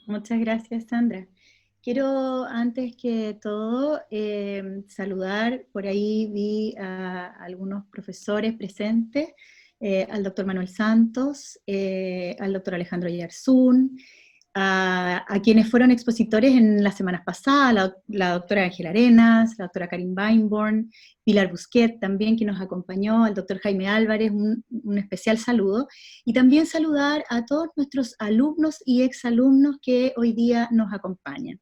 Muchas gracias, Sandra. Quiero, antes que todo, saludar, por ahí vi a algunos profesores presentes, al doctor Manuel Santos, al doctor Alejandro Yarzún, a quienes fueron expositores en las semanas pasadas, la doctora Ángela Arenas, la doctora Karin Weinborn, Pilar Busquet también, que nos acompañó, al doctor Jaime Álvarez, un especial saludo, y también saludar a todos nuestros alumnos y exalumnos que hoy día nos acompañan.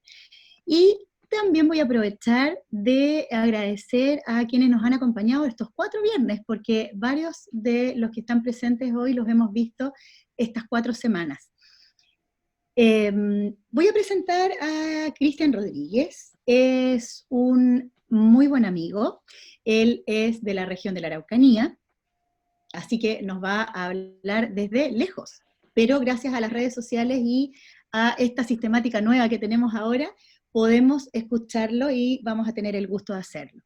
Y también voy a aprovechar de agradecer a quienes nos han acompañado estos 4 viernes, porque varios de los que están presentes hoy los hemos visto estas 4 semanas. Voy a presentar a Cristian Rodríguez, es un muy buen amigo, él es de la región de la Araucanía, así que nos va a hablar desde lejos, pero gracias a las redes sociales y a esta sistemática nueva que tenemos ahora, podemos escucharlo y vamos a tener el gusto de hacerlo.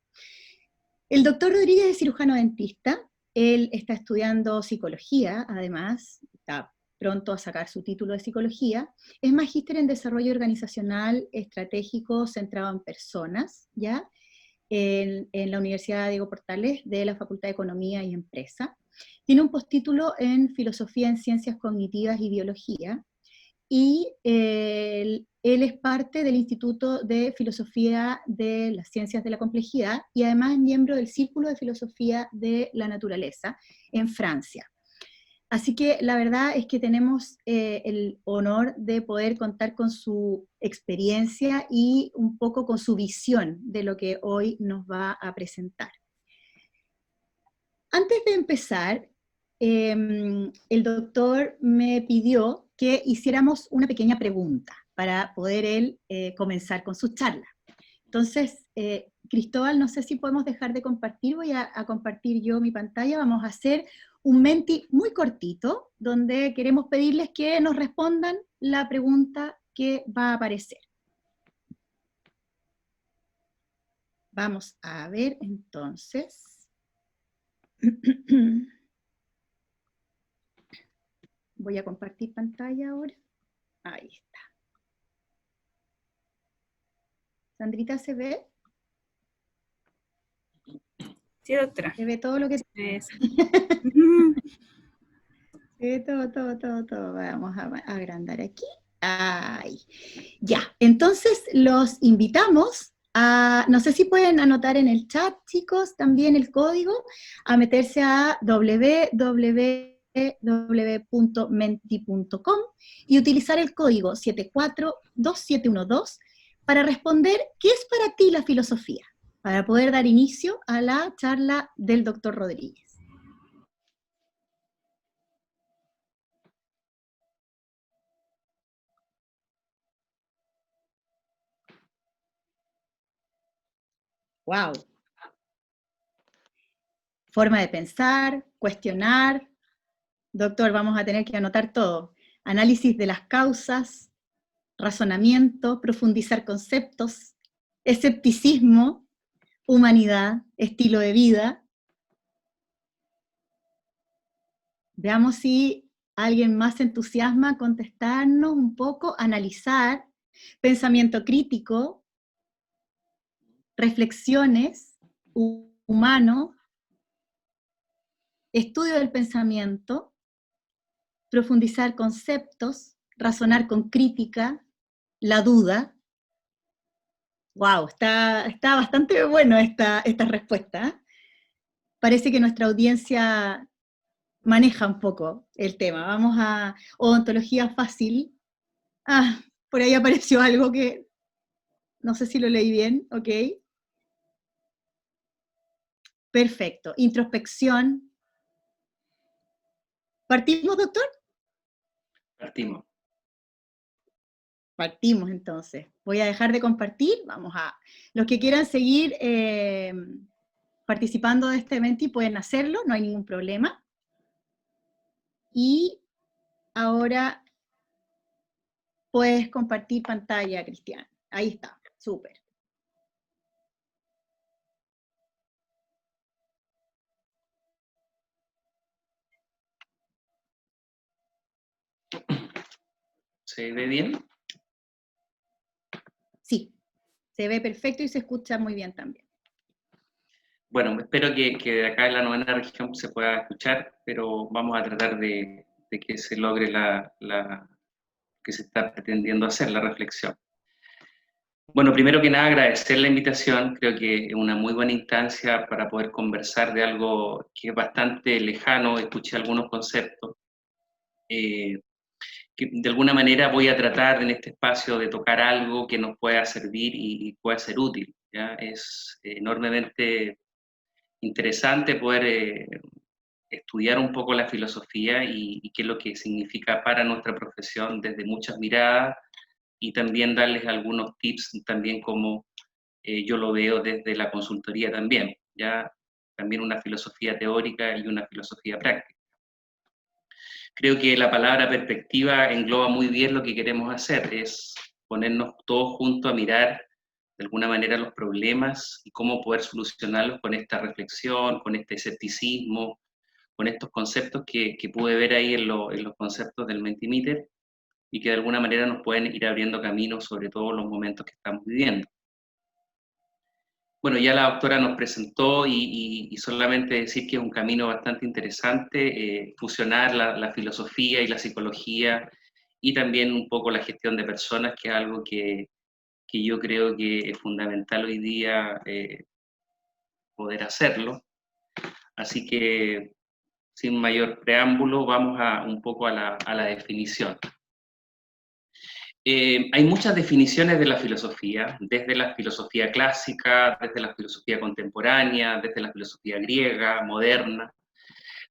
El doctor Rodríguez es cirujano dentista, él está estudiando psicología, además, está pronto a sacar su título de psicología, es magíster en desarrollo organizacional estratégico centrado en personas, ¿ya? En la Universidad Diego Portales de la Facultad de Economía y Empresa. Tiene un postítulo en filosofía en ciencias cognitivas y biología, y él es parte del Instituto de Filosofía de las Ciencias de la Complejidad y además es miembro del Círculo de Filosofía de la Naturaleza en Francia. Así que la verdad es que tenemos el honor de poder contar con su experiencia y un poco con su visión de lo que hoy nos va a presentar. Antes de empezar, el doctor me pidió que hiciéramos una pequeña pregunta para poder él comenzar con su charla. Entonces, Cristóbal, no sé si podemos dejar de compartir, voy a compartir yo mi pantalla, vamos a hacer un Menti muy cortito, donde queremos pedirles que nos respondan la pregunta que va a aparecer. Vamos a ver entonces. Voy a compartir pantalla ahora. Ahí está. Sandrita, ¿se ve? Sí, doctora. Se ve todo lo que... Se ve todo. Vamos a agrandar aquí. Ahí. Ya, entonces los invitamos a, no sé si pueden anotar en el chat, chicos, también el código, a meterse a www.menti.com y utilizar el código 742712 para responder ¿qué es para ti la filosofía? Para poder dar inicio a la charla del doctor Rodríguez. ¡Wow! Forma de pensar, cuestionar. Doctor, vamos a tener que anotar todo. Análisis de las causas, razonamiento, profundizar conceptos, escepticismo, humanidad, estilo de vida. Veamos si alguien más se entusiasma a contestarnos un poco, analizar, pensamiento crítico, reflexiones, humano, estudio del pensamiento, profundizar conceptos, razonar con crítica, la duda. Wow, está bastante bueno esta respuesta, ¿eh? Parece que nuestra audiencia maneja un poco el tema. Vamos a odontología fácil. Ah, por ahí apareció algo que no sé si lo leí bien, ok. Perfecto, introspección. ¿Partimos, doctor? Partimos. Partimos entonces. Voy a dejar de compartir. Los que quieran seguir participando de este evento pueden hacerlo, no hay ningún problema. Y ahora puedes compartir pantalla, Cristian. Ahí está, súper. ¿Se ve bien? Se ve perfecto y se escucha muy bien también. Bueno, espero que de acá en la novena región se pueda escuchar, pero vamos a tratar de que se logre que se está pretendiendo hacer, la reflexión. Bueno, primero que nada agradecer la invitación, creo que es una muy buena instancia para poder conversar de algo que es bastante lejano, escuché algunos conceptos, que de alguna manera voy a tratar en este espacio de tocar algo que nos pueda servir y pueda ser útil, ¿ya? Es enormemente interesante poder estudiar un poco la filosofía y qué es lo que significa para nuestra profesión desde muchas miradas y también darles algunos tips también como yo lo veo desde la consultoría también, ya también una filosofía teórica y una filosofía práctica. Creo que la palabra perspectiva engloba muy bien lo que queremos hacer, es ponernos todos juntos a mirar de alguna manera los problemas y cómo poder solucionarlos con esta reflexión, con este escepticismo, con estos conceptos que pude ver ahí en los conceptos del Mentimeter y que de alguna manera nos pueden ir abriendo caminos sobre todo los momentos que estamos viviendo. Bueno, ya la doctora nos presentó y solamente decir que es un camino bastante interesante, fusionar la filosofía y la psicología y también un poco la gestión de personas, que es algo que yo creo que es fundamental hoy día poder hacerlo. Así que, sin mayor preámbulo, vamos un poco a la definición. Hay muchas definiciones de la filosofía, desde la filosofía clásica, desde la filosofía contemporánea, desde la filosofía griega, moderna,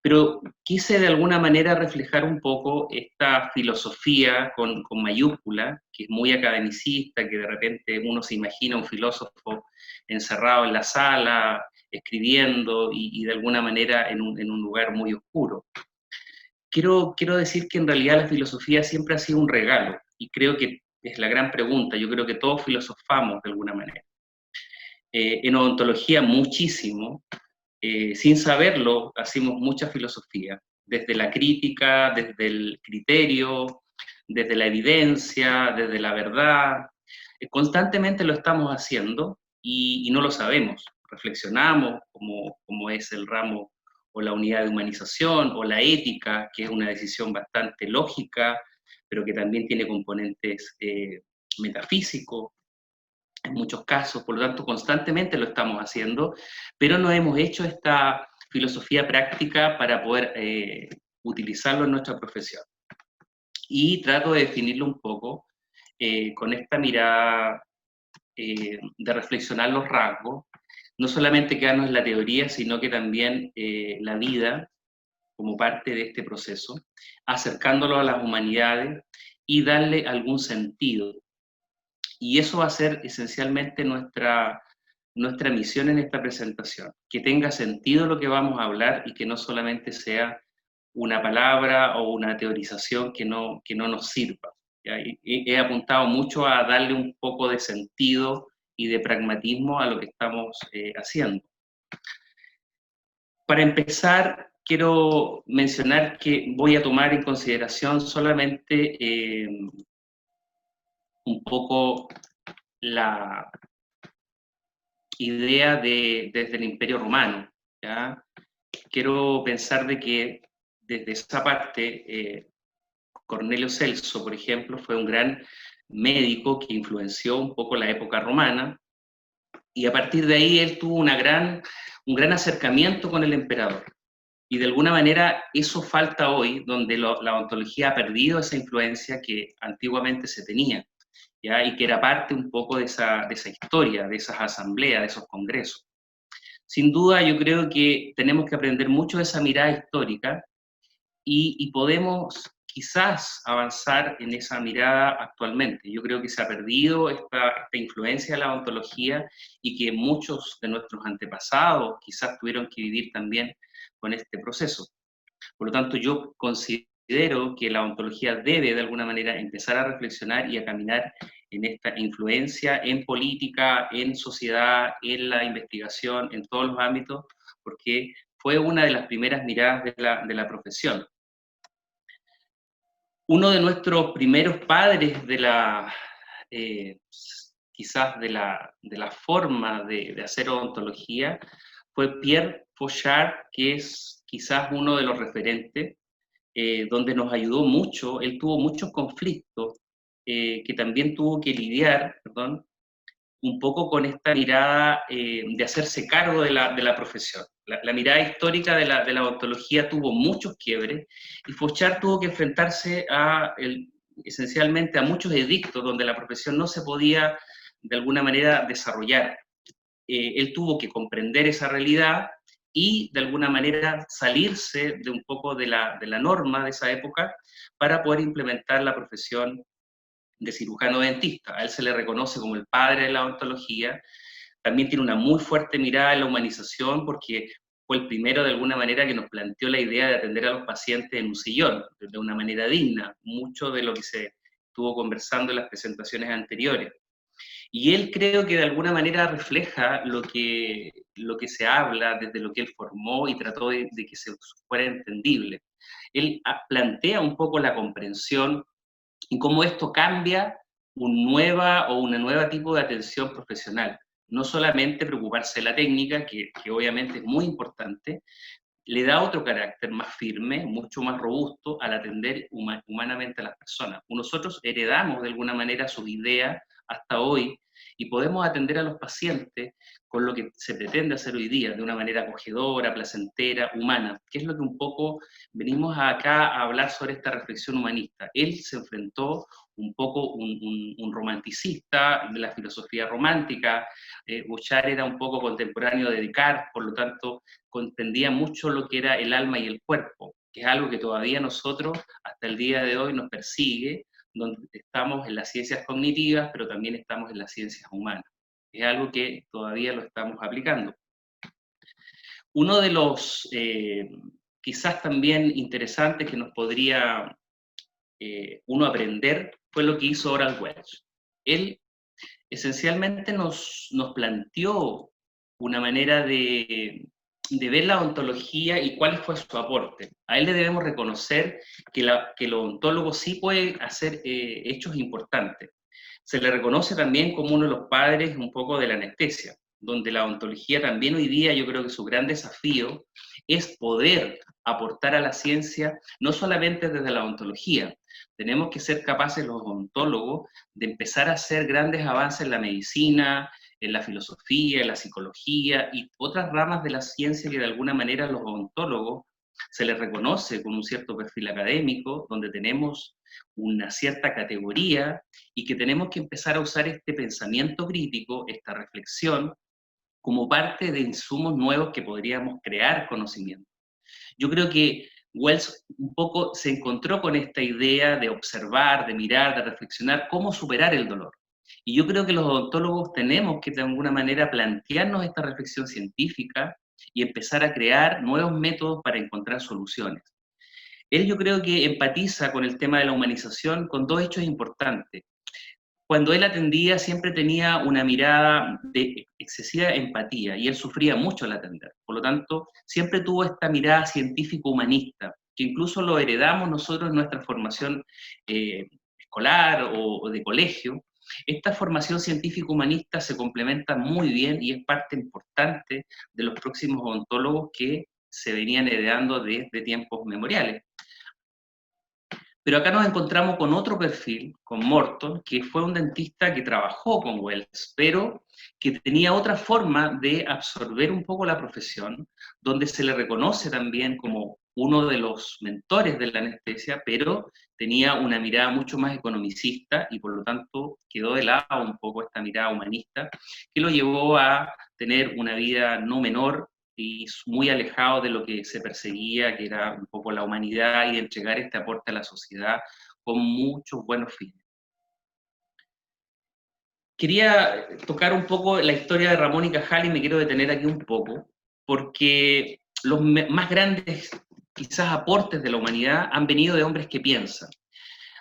pero quise de alguna manera reflejar un poco esta filosofía con mayúscula, que es muy academicista, que de repente uno se imagina un filósofo encerrado en la sala, escribiendo y de alguna manera en un lugar muy oscuro. Quiero decir que en realidad la filosofía siempre ha sido un regalo, y creo que es la gran pregunta. Yo creo que todos filosofamos de alguna manera. En odontología muchísimo, sin saberlo, hacemos mucha filosofía, desde la crítica, desde el criterio, desde la evidencia, desde la verdad. Constantemente lo estamos haciendo y no lo sabemos. Reflexionamos como es el ramo o la unidad de humanización o la ética, que es una decisión bastante lógica, pero que también tiene componentes metafísicos en muchos casos, por lo tanto constantemente lo estamos haciendo, pero no hemos hecho esta filosofía práctica para poder utilizarlo en nuestra profesión. Y trato de definirlo un poco con esta mirada de reflexionar los rasgos, no solamente quedarnos en la teoría, sino que también la vida como parte de este proceso, acercándolo a las humanidades y darle algún sentido. Y eso va a ser esencialmente nuestra misión en esta presentación, que tenga sentido lo que vamos a hablar y que no solamente sea una palabra o una teorización que no nos sirva. He apuntado mucho a darle un poco de sentido y de pragmatismo a lo que estamos haciendo. Para empezar, quiero mencionar que voy a tomar en consideración solamente un poco la idea desde el Imperio Romano, ¿ya? Quiero pensar de que desde esa parte, Cornelio Celso, por ejemplo, fue un gran médico que influenció un poco la época romana, y a partir de ahí él tuvo un gran acercamiento con el emperador. Y de alguna manera eso falta hoy, donde la ontología ha perdido esa influencia que antiguamente se tenía, ¿ya? Y que era parte un poco de esa historia, de esas asambleas, de esos congresos. Sin duda yo creo que tenemos que aprender mucho de esa mirada histórica y podemos quizás avanzar en esa mirada actualmente. Yo creo que se ha perdido esta influencia de la ontología y que muchos de nuestros antepasados quizás tuvieron que vivir también con este proceso. Por lo tanto, yo considero que la ontología debe de alguna manera empezar a reflexionar y a caminar en esta influencia en política, en sociedad, en la investigación, en todos los ámbitos, porque fue una de las primeras miradas de la profesión. Uno de nuestros primeros padres quizás de la forma de hacer odontología fue Pierre Fauchard, que es quizás uno de los referentes, donde nos ayudó mucho. Él tuvo muchos conflictos que también tuvo que lidiar, perdón, un poco con esta mirada de hacerse cargo de la profesión. La mirada histórica de la odontología tuvo muchos quiebres, y Fauchard tuvo que enfrentarse esencialmente a muchos edictos donde la profesión no se podía de alguna manera desarrollar. Él tuvo que comprender esa realidad y de alguna manera salirse de un poco de la norma de esa época para poder implementar la profesión de cirujano dentista. A él se le reconoce como el padre de la odontología. También tiene una muy fuerte mirada en la humanización, porque fue el primero de alguna manera que nos planteó la idea de atender a los pacientes en un sillón, de una manera digna, mucho de lo que se estuvo conversando en las presentaciones anteriores. Y él creo que de alguna manera refleja lo que se habla desde lo que él formó y trató de que se fuera entendible. Él plantea un poco la comprensión y cómo esto cambia una nueva tipo de atención profesional. No solamente preocuparse de la técnica, que obviamente es muy importante, le da otro carácter más firme, mucho más robusto al atender humanamente a las personas. Nosotros heredamos de alguna manera sus ideas hasta hoy y podemos atender a los pacientes con lo que se pretende hacer hoy día, de una manera acogedora, placentera, humana, que es lo que un poco venimos acá a hablar sobre esta reflexión humanista. Él se enfrentó un poco un romanticista de la filosofía romántica. Bouchard era un poco contemporáneo de Descartes, por lo tanto comprendía mucho lo que era el alma y el cuerpo, que es algo que todavía nosotros hasta el día de hoy nos persigue, donde estamos en las ciencias cognitivas, pero también estamos en las ciencias humanas. Es algo que todavía lo estamos aplicando. Uno de los quizás también interesantes que nos podría uno aprender fue lo que hizo Oral Welch. Él esencialmente nos planteó una manera de ver la odontología y cuál fue su aporte. A él le debemos reconocer que el odontólogo sí puede hacer hechos importantes. Se le reconoce también como uno de los padres un poco de la anestesia, donde la odontología también hoy día, yo creo que su gran desafío es poder aportar a la ciencia, no solamente desde la odontología. Tenemos que ser capaces los odontólogos de empezar a hacer grandes avances en la medicina, en la filosofía, en la psicología y otras ramas de la ciencia que de alguna manera a los odontólogos se les reconoce con un cierto perfil académico, donde tenemos una cierta categoría y que tenemos que empezar a usar este pensamiento crítico, esta reflexión, como parte de insumos nuevos que podríamos crear conocimiento. Yo creo que Wells un poco se encontró con esta idea de observar, de mirar, de reflexionar cómo superar el dolor. Y yo creo que los odontólogos tenemos que de alguna manera plantearnos esta reflexión científica y empezar a crear nuevos métodos para encontrar soluciones. Él, yo creo que empatiza con el tema de la humanización con dos hechos importantes. Cuando él atendía siempre tenía una mirada de excesiva empatía y él sufría mucho al atender. Por lo tanto, siempre tuvo esta mirada científico-humanista, que incluso lo heredamos nosotros en nuestra formación escolar o de colegio. Esta formación científico-humanista se complementa muy bien y es parte importante de los próximos odontólogos que se venían heredando desde tiempos memoriales. Pero acá nos encontramos con otro perfil, con Morton, que fue un dentista que trabajó con Wells, pero que tenía otra forma de absorber un poco la profesión, donde se le reconoce también como uno de los mentores de la anestesia, pero tenía una mirada mucho más economicista y por lo tanto quedó de lado un poco esta mirada humanista, que lo llevó a tener una vida no menor y muy alejado de lo que se perseguía, que era un poco la humanidad y entregar este aporte a la sociedad con muchos buenos fines. Quería tocar un poco la historia de Ramón y Cajal y me quiero detener aquí un poco, porque los más grandes quizás aportes de la humanidad han venido de hombres que piensan.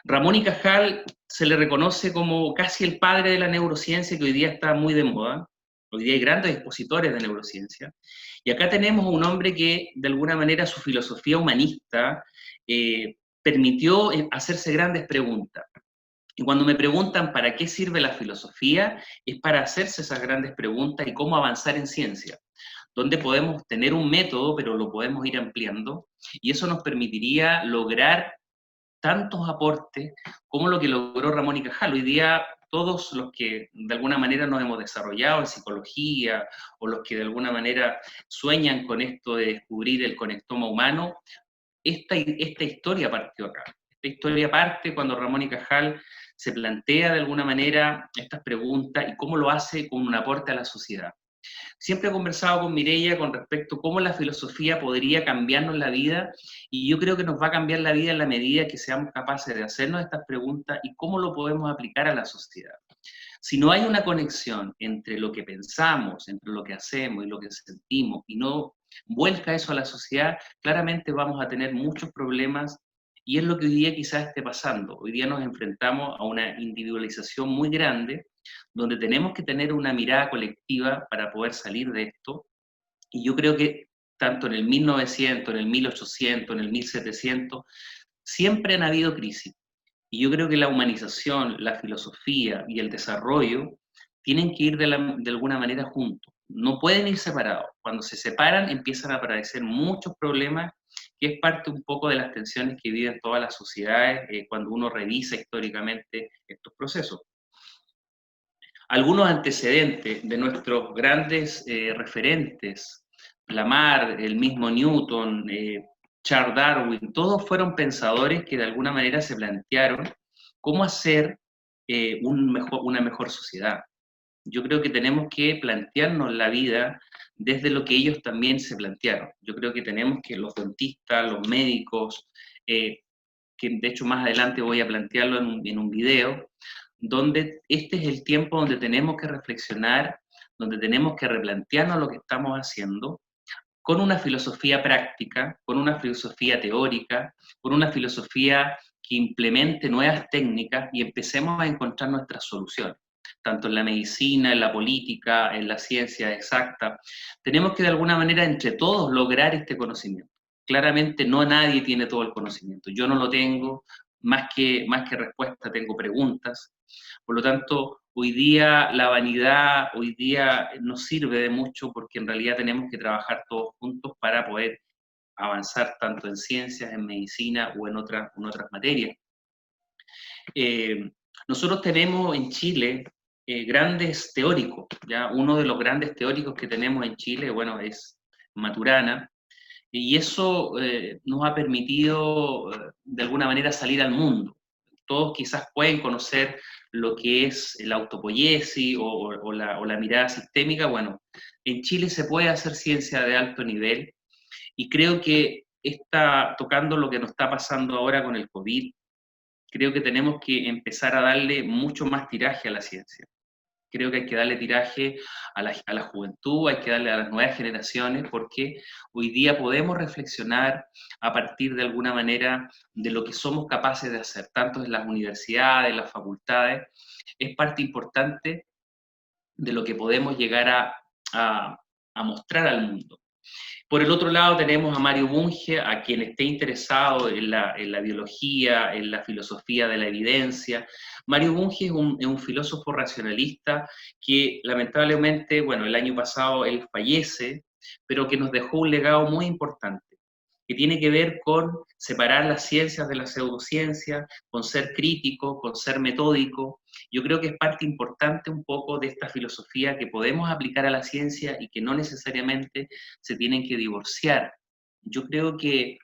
Ramón y Cajal se le reconoce como casi el padre de la neurociencia, que hoy día está muy de moda. Hoy día hay grandes expositores de neurociencia. Y acá tenemos a un hombre que, de alguna manera, su filosofía humanista permitió hacerse grandes preguntas. Y cuando me preguntan para qué sirve la filosofía, es para hacerse esas grandes preguntas y cómo avanzar en ciencia, donde podemos tener un método, pero lo podemos ir ampliando, y eso nos permitiría lograr tantos aportes como lo que logró Ramón y Cajal. Hoy día todos los que de alguna manera nos hemos desarrollado en psicología o los que de alguna manera sueñan con esto de descubrir el conectoma humano, esta historia partió acá. Esta historia parte cuando Ramón y Cajal se plantea de alguna manera estas preguntas y cómo lo hace con un aporte a la sociedad. Siempre he conversado con Mireia con respecto a cómo la filosofía podría cambiarnos la vida, y yo creo que nos va a cambiar la vida en la medida que seamos capaces de hacernos estas preguntas y cómo lo podemos aplicar a la sociedad. Si no hay una conexión entre lo que pensamos, entre lo que hacemos y lo que sentimos, y no vuelca eso a la sociedad, claramente vamos a tener muchos problemas, y es lo que hoy día quizás esté pasando. Hoy día nos enfrentamos a una individualización muy grande, donde tenemos que tener una mirada colectiva para poder salir de esto, y yo creo que tanto en el 1900, en el 1800, en el 1700, siempre han habido crisis. Y yo creo que la humanización, la filosofía y el desarrollo tienen que ir de alguna manera juntos. No pueden ir separados. Cuando se separan empiezan a aparecer muchos problemas, que es parte un poco de las tensiones que viven todas las sociedades cuando uno revisa históricamente estos procesos. Algunos antecedentes de nuestros grandes referentes, Lamarck, el mismo Newton, Charles Darwin, todos fueron pensadores que de alguna manera se plantearon cómo hacer una mejor sociedad. Yo creo que tenemos que plantearnos la vida desde lo que ellos también se plantearon. Yo creo que tenemos que los dentistas, los médicos, que de hecho más adelante voy a plantearlo en un video, donde este es el tiempo donde tenemos que reflexionar, donde tenemos que replantearnos lo que estamos haciendo, con una filosofía práctica, con una filosofía teórica, con una filosofía que implemente nuevas técnicas y empecemos a encontrar nuestras soluciones, tanto en la medicina, en la política, en la ciencia exacta. Tenemos que de alguna manera entre todos lograr este conocimiento. Claramente no nadie tiene todo el conocimiento, yo no lo tengo, más que respuesta tengo preguntas. Por lo tanto, hoy día la vanidad, hoy día no sirve de mucho porque en realidad tenemos que trabajar todos juntos para poder avanzar tanto en ciencias, en medicina o en otras materias. Nosotros tenemos en Chile grandes teóricos, ¿ya? Uno de los grandes teóricos que tenemos en Chile, bueno, es Maturana, y eso nos ha permitido de alguna manera salir al mundo. Todos quizás pueden conocer lo que es la autopoiesis o la mirada sistémica. Bueno, en Chile se puede hacer ciencia de alto nivel y creo que está tocando lo que nos está pasando ahora con el COVID. Creo que tenemos que empezar a darle mucho más tiraje a la ciencia. Creo que hay que darle tiraje a la juventud, hay que darle a las nuevas generaciones, porque hoy día podemos reflexionar a partir de alguna manera de lo que somos capaces de hacer, tanto en las universidades, en las facultades. Es parte importante de lo que podemos llegar a mostrar al mundo. Por el otro lado tenemos a Mario Bunge, a quien esté interesado en la biología, en la filosofía de la evidencia. Mario Bunge es un filósofo racionalista que lamentablemente, bueno, el año pasado él fallece, pero que nos dejó un legado muy importante, que tiene que ver con separar las ciencias de la pseudociencia, con ser crítico, con ser metódico. Yo creo que es parte importante un poco de esta filosofía que podemos aplicar a la ciencia y que no necesariamente se tienen que divorciar. Yo creo que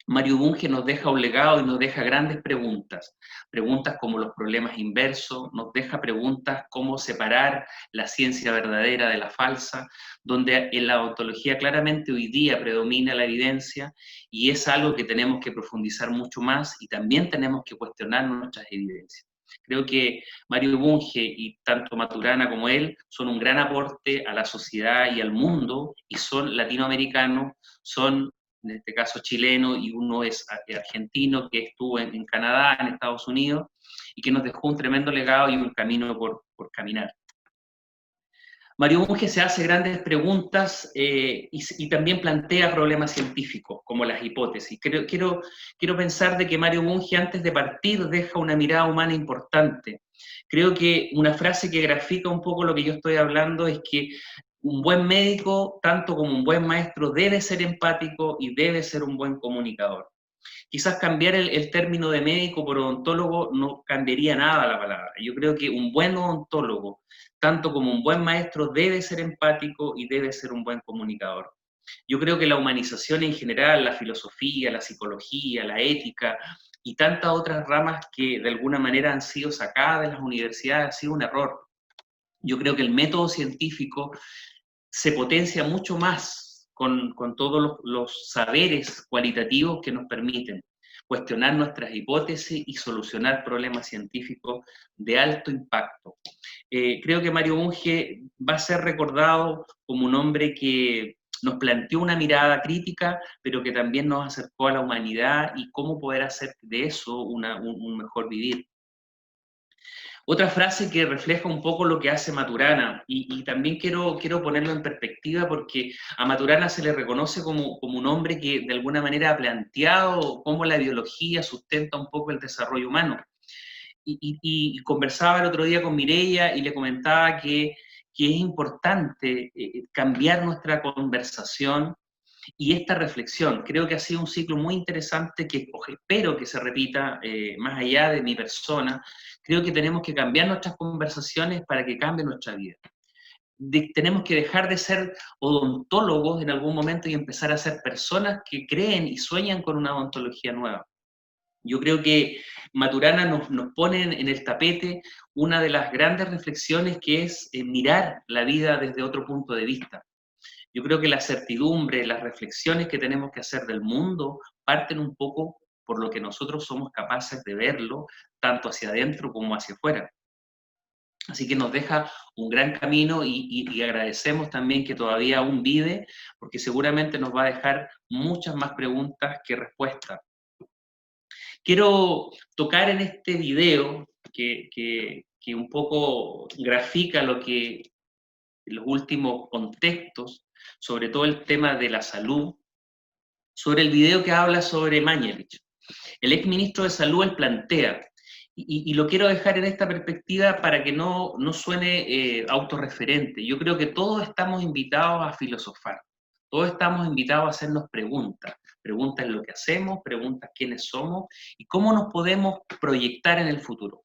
Mario Bunge nos deja un legado y nos deja grandes preguntas, preguntas como los problemas inversos, nos deja preguntas como separar la ciencia verdadera de la falsa, donde en la ontología claramente hoy día predomina la evidencia y es algo que tenemos que profundizar mucho más y también tenemos que cuestionar nuestras evidencias. Creo que Mario Bunge y tanto Maturana como él son un gran aporte a la sociedad y al mundo y son latinoamericanos, son en este caso chileno, y uno es argentino que estuvo en Canadá, en Estados Unidos, y que nos dejó un tremendo legado y un camino por caminar. Mario Bunge se hace grandes preguntas y también plantea problemas científicos, como las hipótesis. Quiero pensar de que Mario Bunge, antes de partir, deja una mirada humana importante. Creo que una frase que grafica un poco lo que yo estoy hablando es que un buen médico, tanto como un buen maestro, debe ser empático y debe ser un buen comunicador. Quizás cambiar el término de médico por odontólogo no cambiaría nada la palabra. Yo creo que un buen odontólogo, tanto como un buen maestro, debe ser empático y debe ser un buen comunicador. Yo creo que la humanización en general, la filosofía, la psicología, la ética y tantas otras ramas que de alguna manera han sido sacadas de las universidades ha sido un error. Yo creo que el método científico se potencia mucho más con todos los saberes cualitativos que nos permiten cuestionar nuestras hipótesis y solucionar problemas científicos de alto impacto. Creo que Mario Bunge va a ser recordado como un hombre que nos planteó una mirada crítica, pero que también nos acercó a la humanidad y cómo poder hacer de eso un mejor vivir. Otra frase que refleja un poco lo que hace Maturana, y también quiero ponerlo en perspectiva porque a Maturana se le reconoce como un hombre que de alguna manera ha planteado cómo la biología sustenta un poco el desarrollo humano. Y conversaba el otro día con Mireia y le comentaba que es importante cambiar nuestra conversación y esta reflexión. Creo que ha sido un ciclo muy interesante que espero que se repita más allá de mi persona. Creo que tenemos que cambiar nuestras conversaciones para que cambie nuestra vida. Tenemos que dejar de ser odontólogos en algún momento y empezar a ser personas que creen y sueñan con una odontología nueva. Yo creo que Maturana nos pone en el tapete una de las grandes reflexiones que es mirar la vida desde otro punto de vista. Yo creo que la certidumbre, las reflexiones que tenemos que hacer del mundo parten un poco por lo que nosotros somos capaces de verlo, tanto hacia adentro como hacia afuera. Así que nos deja un gran camino y agradecemos también que todavía aún vive, porque seguramente nos va a dejar muchas más preguntas que respuestas. Quiero tocar en este video que un poco grafica los últimos contextos, sobre todo el tema de la salud, sobre el video que habla sobre Mañalich. El exministro de Salud él plantea, y lo quiero dejar en esta perspectiva para que no suene autorreferente. Yo creo que todos estamos invitados a filosofar, todos estamos invitados a hacernos preguntas en lo que hacemos, preguntas quiénes somos y cómo nos podemos proyectar en el futuro.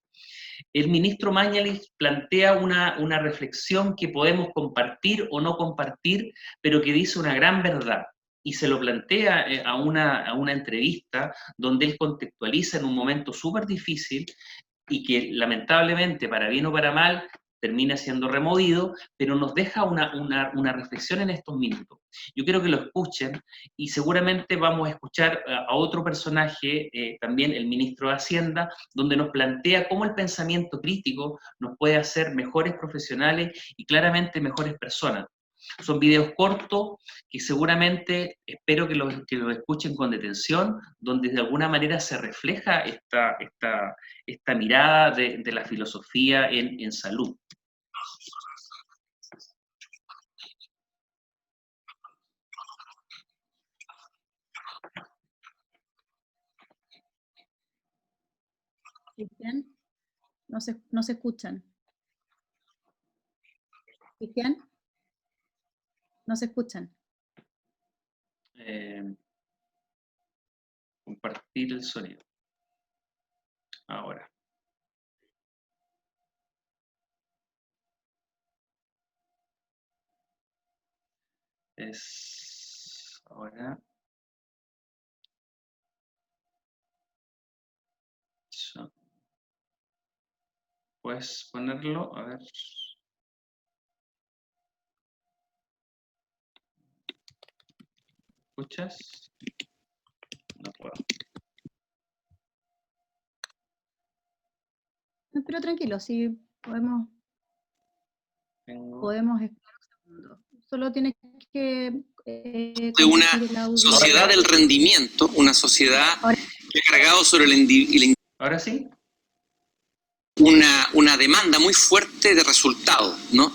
El ministro Mañalich plantea una reflexión que podemos compartir o no compartir, pero que dice una gran verdad. Y se lo plantea a una entrevista donde él contextualiza en un momento súper difícil y que lamentablemente, para bien o para mal, termina siendo removido, pero nos deja una reflexión en estos minutos. Yo quiero que lo escuchen y seguramente vamos a escuchar a otro personaje, también el ministro de Hacienda, donde nos plantea cómo el pensamiento crítico nos puede hacer mejores profesionales y claramente mejores personas. Son videos cortos que seguramente espero que los escuchen con detención, donde de alguna manera se refleja esta mirada de la filosofía en salud. Cristian, no se escuchan. Cristian, no se escuchan. Compartir el sonido. Ahora. Ahora. ¿Puedes ponerlo? A ver. ¿Escuchas? No puedo. Pero tranquilo, sí, podemos esperar un segundo. Solo tienes que... de una sociedad del rendimiento, una sociedad que ha cargado sobre el ¿Ahora sí? una demanda muy fuerte de resultados, ¿no?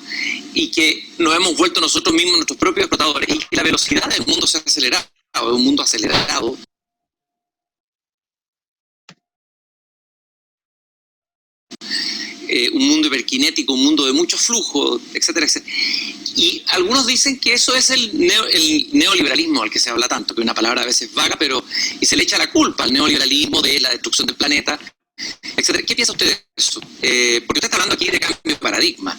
Y que nos hemos vuelto nosotros mismos nuestros propios explotadores, y que la velocidad del mundo se ha acelerado, es un mundo acelerado. Un mundo hiperkinético, un mundo de mucho flujo, etcétera, etcétera. Y algunos dicen que eso es el neoliberalismo al que se habla tanto, que es una palabra a veces vaga, y se le echa la culpa al neoliberalismo de la destrucción del planeta, etcétera. ¿Qué piensa usted de eso? Porque usted está hablando aquí de cambio de paradigma.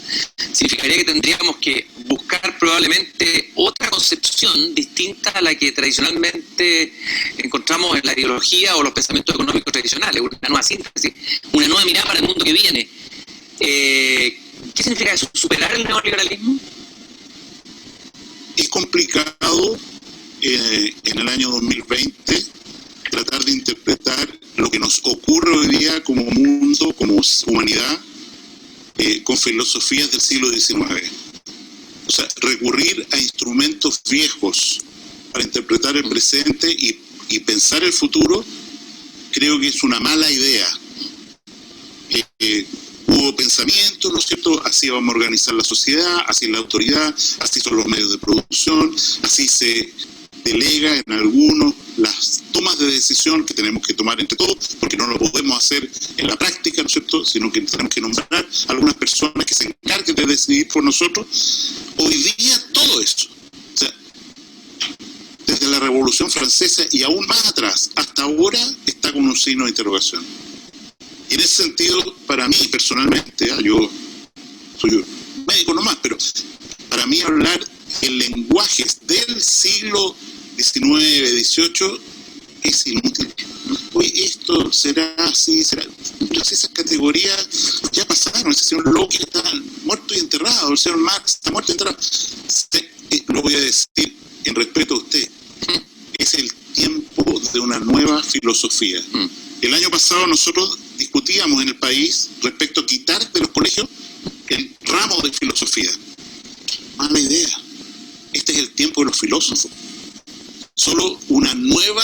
Significaría que tendríamos que buscar probablemente otra concepción distinta a la que tradicionalmente encontramos en la ideología o los pensamientos económicos tradicionales, una nueva síntesis, una nueva mirada para el mundo que viene. ¿Qué significa eso? ¿Superar el neoliberalismo? Es complicado en el año 2020 tratar de interpretar lo que nos ocurre hoy día como mundo, como humanidad, con filosofías del siglo XIX. O sea, recurrir a instrumentos viejos para interpretar el presente y pensar el futuro, creo que es una mala idea. Hubo pensamientos, ¿no es cierto? Así vamos a organizar la sociedad, así es la autoridad, así son los medios de producción, así se delega en algunos las tomas de decisión que tenemos que tomar entre todos, porque no lo podemos hacer en la práctica, ¿no es cierto?, sino que tenemos que nombrar a algunas personas que se encarguen de decidir por nosotros. Hoy día todo eso, o sea, desde la Revolución Francesa y aún más atrás, hasta ahora está con un signo de interrogación. Y en ese sentido, para mí personalmente, yo soy un médico nomás, pero para mí hablar en lenguajes del siglo XIX, XVIII es inútil. Hoy esto será así, será. Esas categorías ya pasaron. El señor Locke está muerto y enterrado, el señor Marx está muerto y enterrado. Lo voy a decir en respeto a usted. Es el tiempo de una nueva filosofía. El año pasado nosotros discutíamos en el país respecto a quitar de los colegios el ramo de filosofía. Mala idea. Este es el tiempo de los filósofos. Solo una nueva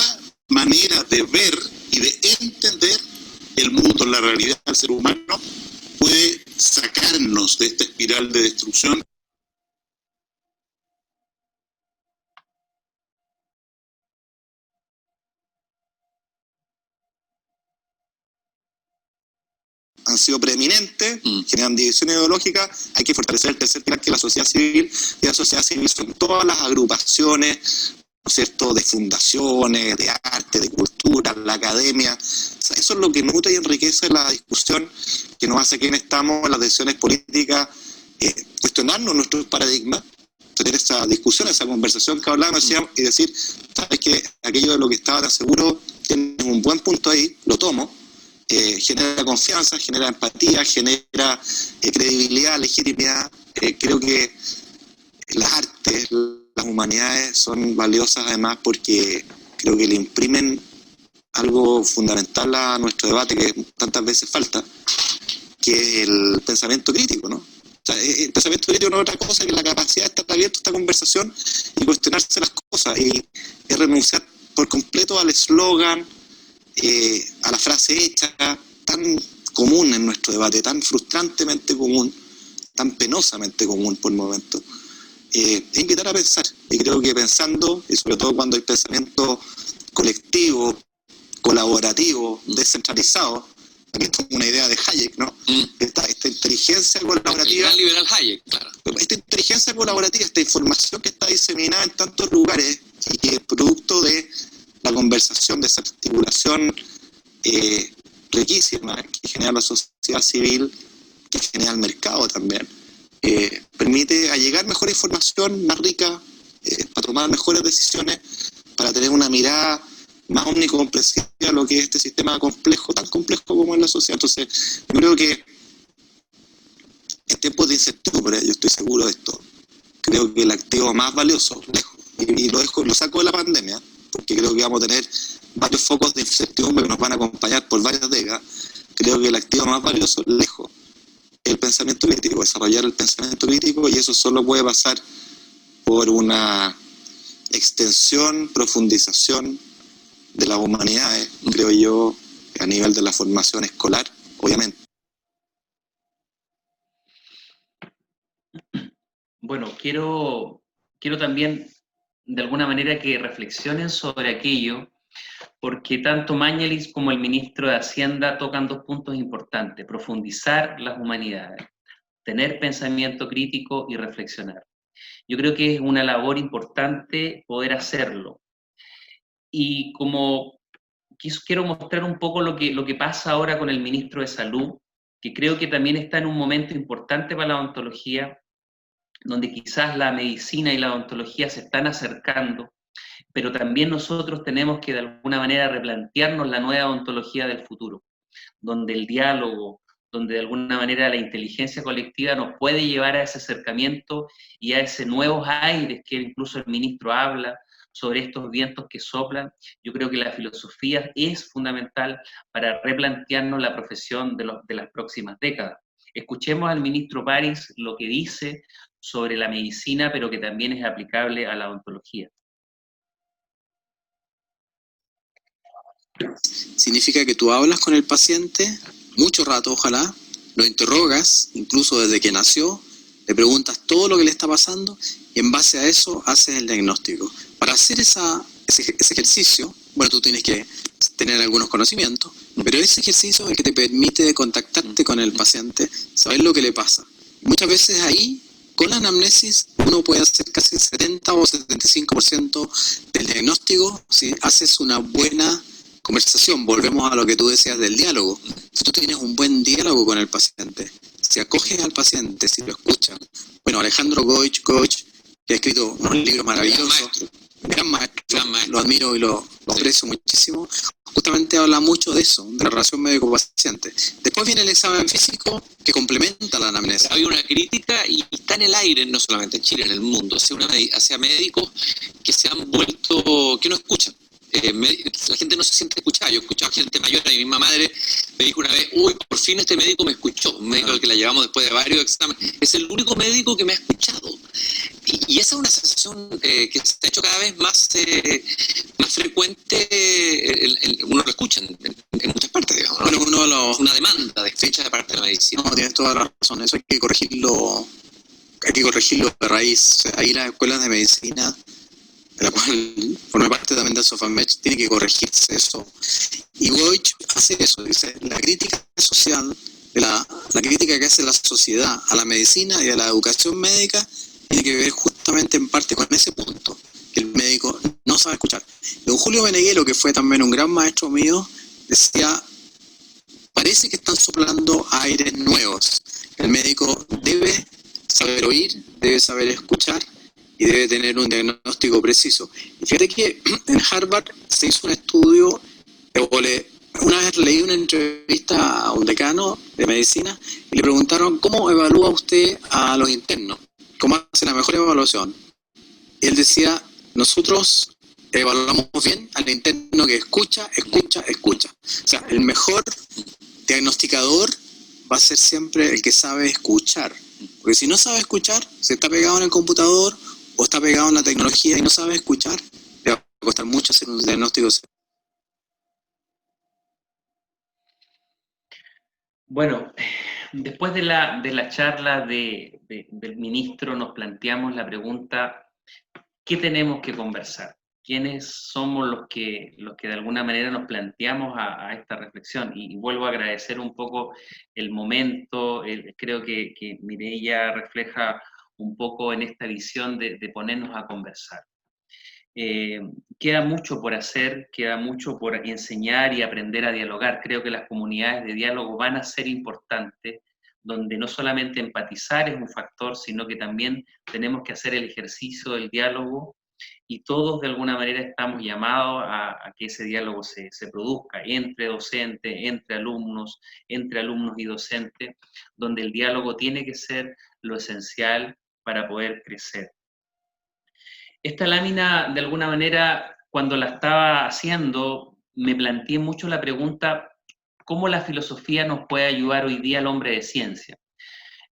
manera de ver y de entender el mundo, la realidad del ser humano, puede sacarnos de esta espiral de destrucción. Han sido preeminentes, generan divisiones ideológicas. Hay que fortalecer el tercer pilar, que es la sociedad civil, y la sociedad civil son todas las agrupaciones, ¿no es cierto?, de fundaciones, de arte, de cultura, la academia. O sea, eso es lo que nutre y enriquece la discusión, que nos hace quienes estamos en las decisiones políticas cuestionarnos nuestros paradigmas, tener esa discusión, esa conversación que hablábamos y decir, sabes que aquello de lo que estaba tan seguro tiene un buen punto ahí, lo tomo. Genera confianza, genera empatía, genera credibilidad, legitimidad. Creo que las artes, las humanidades son valiosas además porque creo que le imprimen algo fundamental a nuestro debate que tantas veces falta, que es el pensamiento crítico, ¿no? O sea, el pensamiento crítico no es otra cosa que la capacidad de estar abierto a esta conversación y cuestionarse las cosas y renunciar por completo al eslogan, a la frase hecha, tan común en nuestro debate, tan frustrantemente común, tan penosamente común por momentos, e invitar a pensar. Y creo que pensando, y sobre todo cuando hay pensamiento colectivo, colaborativo, descentralizado, aquí es una idea de Hayek, ¿no? Esta inteligencia colaborativa. El liberal Hayek, claro. Esta inteligencia colaborativa, esta información que está diseminada en tantos lugares y que es producto de la conversación, de esa articulación riquísima que genera la sociedad civil, que genera el mercado también, permite allegar mejor información, más rica, para tomar mejores decisiones, para tener una mirada más omnicomprensiva a lo que es este sistema complejo, tan complejo como es la sociedad. Entonces, yo creo que en tiempos de incertidumbre, yo estoy seguro de esto, creo que el activo más valioso, lejos, y lo saco de la pandemia, porque creo que vamos a tener varios focos de incertidumbre que nos van a acompañar por varias décadas. Creo que el activo más valioso, lejos, es el pensamiento crítico, desarrollar el pensamiento crítico, y eso solo puede pasar por una extensión, profundización de las humanidades, creo yo, a nivel de la formación escolar, obviamente. bueno, quiero también de alguna manera que reflexionen sobre aquello, porque tanto Mañalich como el ministro de Hacienda tocan dos puntos importantes: profundizar las humanidades, tener pensamiento crítico y reflexionar. Yo creo que es una labor importante poder hacerlo. Y como quiero mostrar un poco lo que pasa ahora con el ministro de Salud, que creo que también está en un momento importante para la odontología, donde quizás la medicina y la odontología se están acercando, pero también nosotros tenemos que de alguna manera replantearnos la nueva odontología del futuro, donde el diálogo, donde de alguna manera la inteligencia colectiva nos puede llevar a ese acercamiento y a ese nuevos aires que incluso el ministro habla sobre estos vientos que soplan. Yo creo que la filosofía es fundamental para replantearnos la profesión de las próximas décadas. Escuchemos al ministro París lo que dice sobre la medicina, pero que también es aplicable a la odontología. Significa que tú hablas con el paciente mucho rato, ojalá, lo interrogas, incluso desde que nació, le preguntas todo lo que le está pasando y en base a eso haces el diagnóstico. Para hacer ese ejercicio, bueno, tú tienes que tener algunos conocimientos, pero ese ejercicio es el que te permite contactarte con el paciente, saber lo que le pasa. Muchas veces ahí, con la anamnesis, uno puede hacer casi 70 o 75% del diagnóstico si haces una buena conversación. Volvemos a lo que tú decías del diálogo. Si tú tienes un buen diálogo con el paciente, si acoges al paciente, si lo escuchas. Bueno, Alejandro Goich, que ha escrito unos libros maravillosos, gran maestro, lo admiro y lo aprecio muchísimo, justamente habla mucho de eso, de la relación médico-paciente. Después viene el examen físico que complementa la anamnesis. Hay una crítica y está en el aire, no solamente en Chile, en el mundo, hacia médicos que se han vuelto, que no escuchan. La gente no se siente escuchada. Yo he escuchado a gente mayor, mi misma madre me dijo una vez, uy, por fin este médico me escuchó, un médico al que la llevamos después de varios exámenes, es el único médico que me ha escuchado. Y esa es una sensación que se ha hecho cada vez más frecuente, uno lo escucha en muchas partes, digamos, ¿no? Bueno, una demanda de fecha de parte de la medicina. No, tienes toda la razón, eso hay que corregirlo de raíz. Ahí las escuelas de medicina, de la cual forma parte también del Sofamech, tiene que corregirse eso. Y Goich hace eso, dice, la crítica social, la crítica que hace la sociedad a la medicina y a la educación médica tiene que ver justamente en parte con ese punto, que el médico no sabe escuchar. Don Julio Meneghelo, que fue también un gran maestro mío, decía, parece que están soplando aires nuevos. El médico debe saber oír, debe saber escuchar, y debe tener un diagnóstico preciso. Y fíjate que en Harvard se hizo un estudio, una vez leí una entrevista a un decano de medicina y le preguntaron, ¿cómo evalúa usted a los internos? ¿Cómo hace la mejor evaluación? Y él decía, nosotros evaluamos bien al interno que escucha. O sea, el mejor diagnosticador va a ser siempre el que sabe escuchar. Porque si no sabe escuchar, se está pegado en el computador o está pegado en la tecnología y no sabe escuchar, le va a costar mucho hacer un diagnóstico. Bueno, después de la charla del ministro nos planteamos la pregunta, ¿qué tenemos que conversar? ¿Quiénes somos los que de alguna manera nos planteamos a esta reflexión? Y vuelvo a agradecer un poco el momento, creo que Mireia refleja un poco en esta visión de ponernos a conversar. Queda mucho por hacer, queda mucho por enseñar y aprender a dialogar. Creo que las comunidades de diálogo van a ser importantes, donde no solamente empatizar es un factor, sino que también tenemos que hacer el ejercicio del diálogo y todos de alguna manera estamos llamados a que ese diálogo se produzca entre docentes, entre alumnos y docentes, donde el diálogo tiene que ser lo esencial para poder crecer. Esta lámina, de alguna manera, cuando la estaba haciendo, me planteé mucho la pregunta, ¿cómo la filosofía nos puede ayudar hoy día al hombre de ciencia?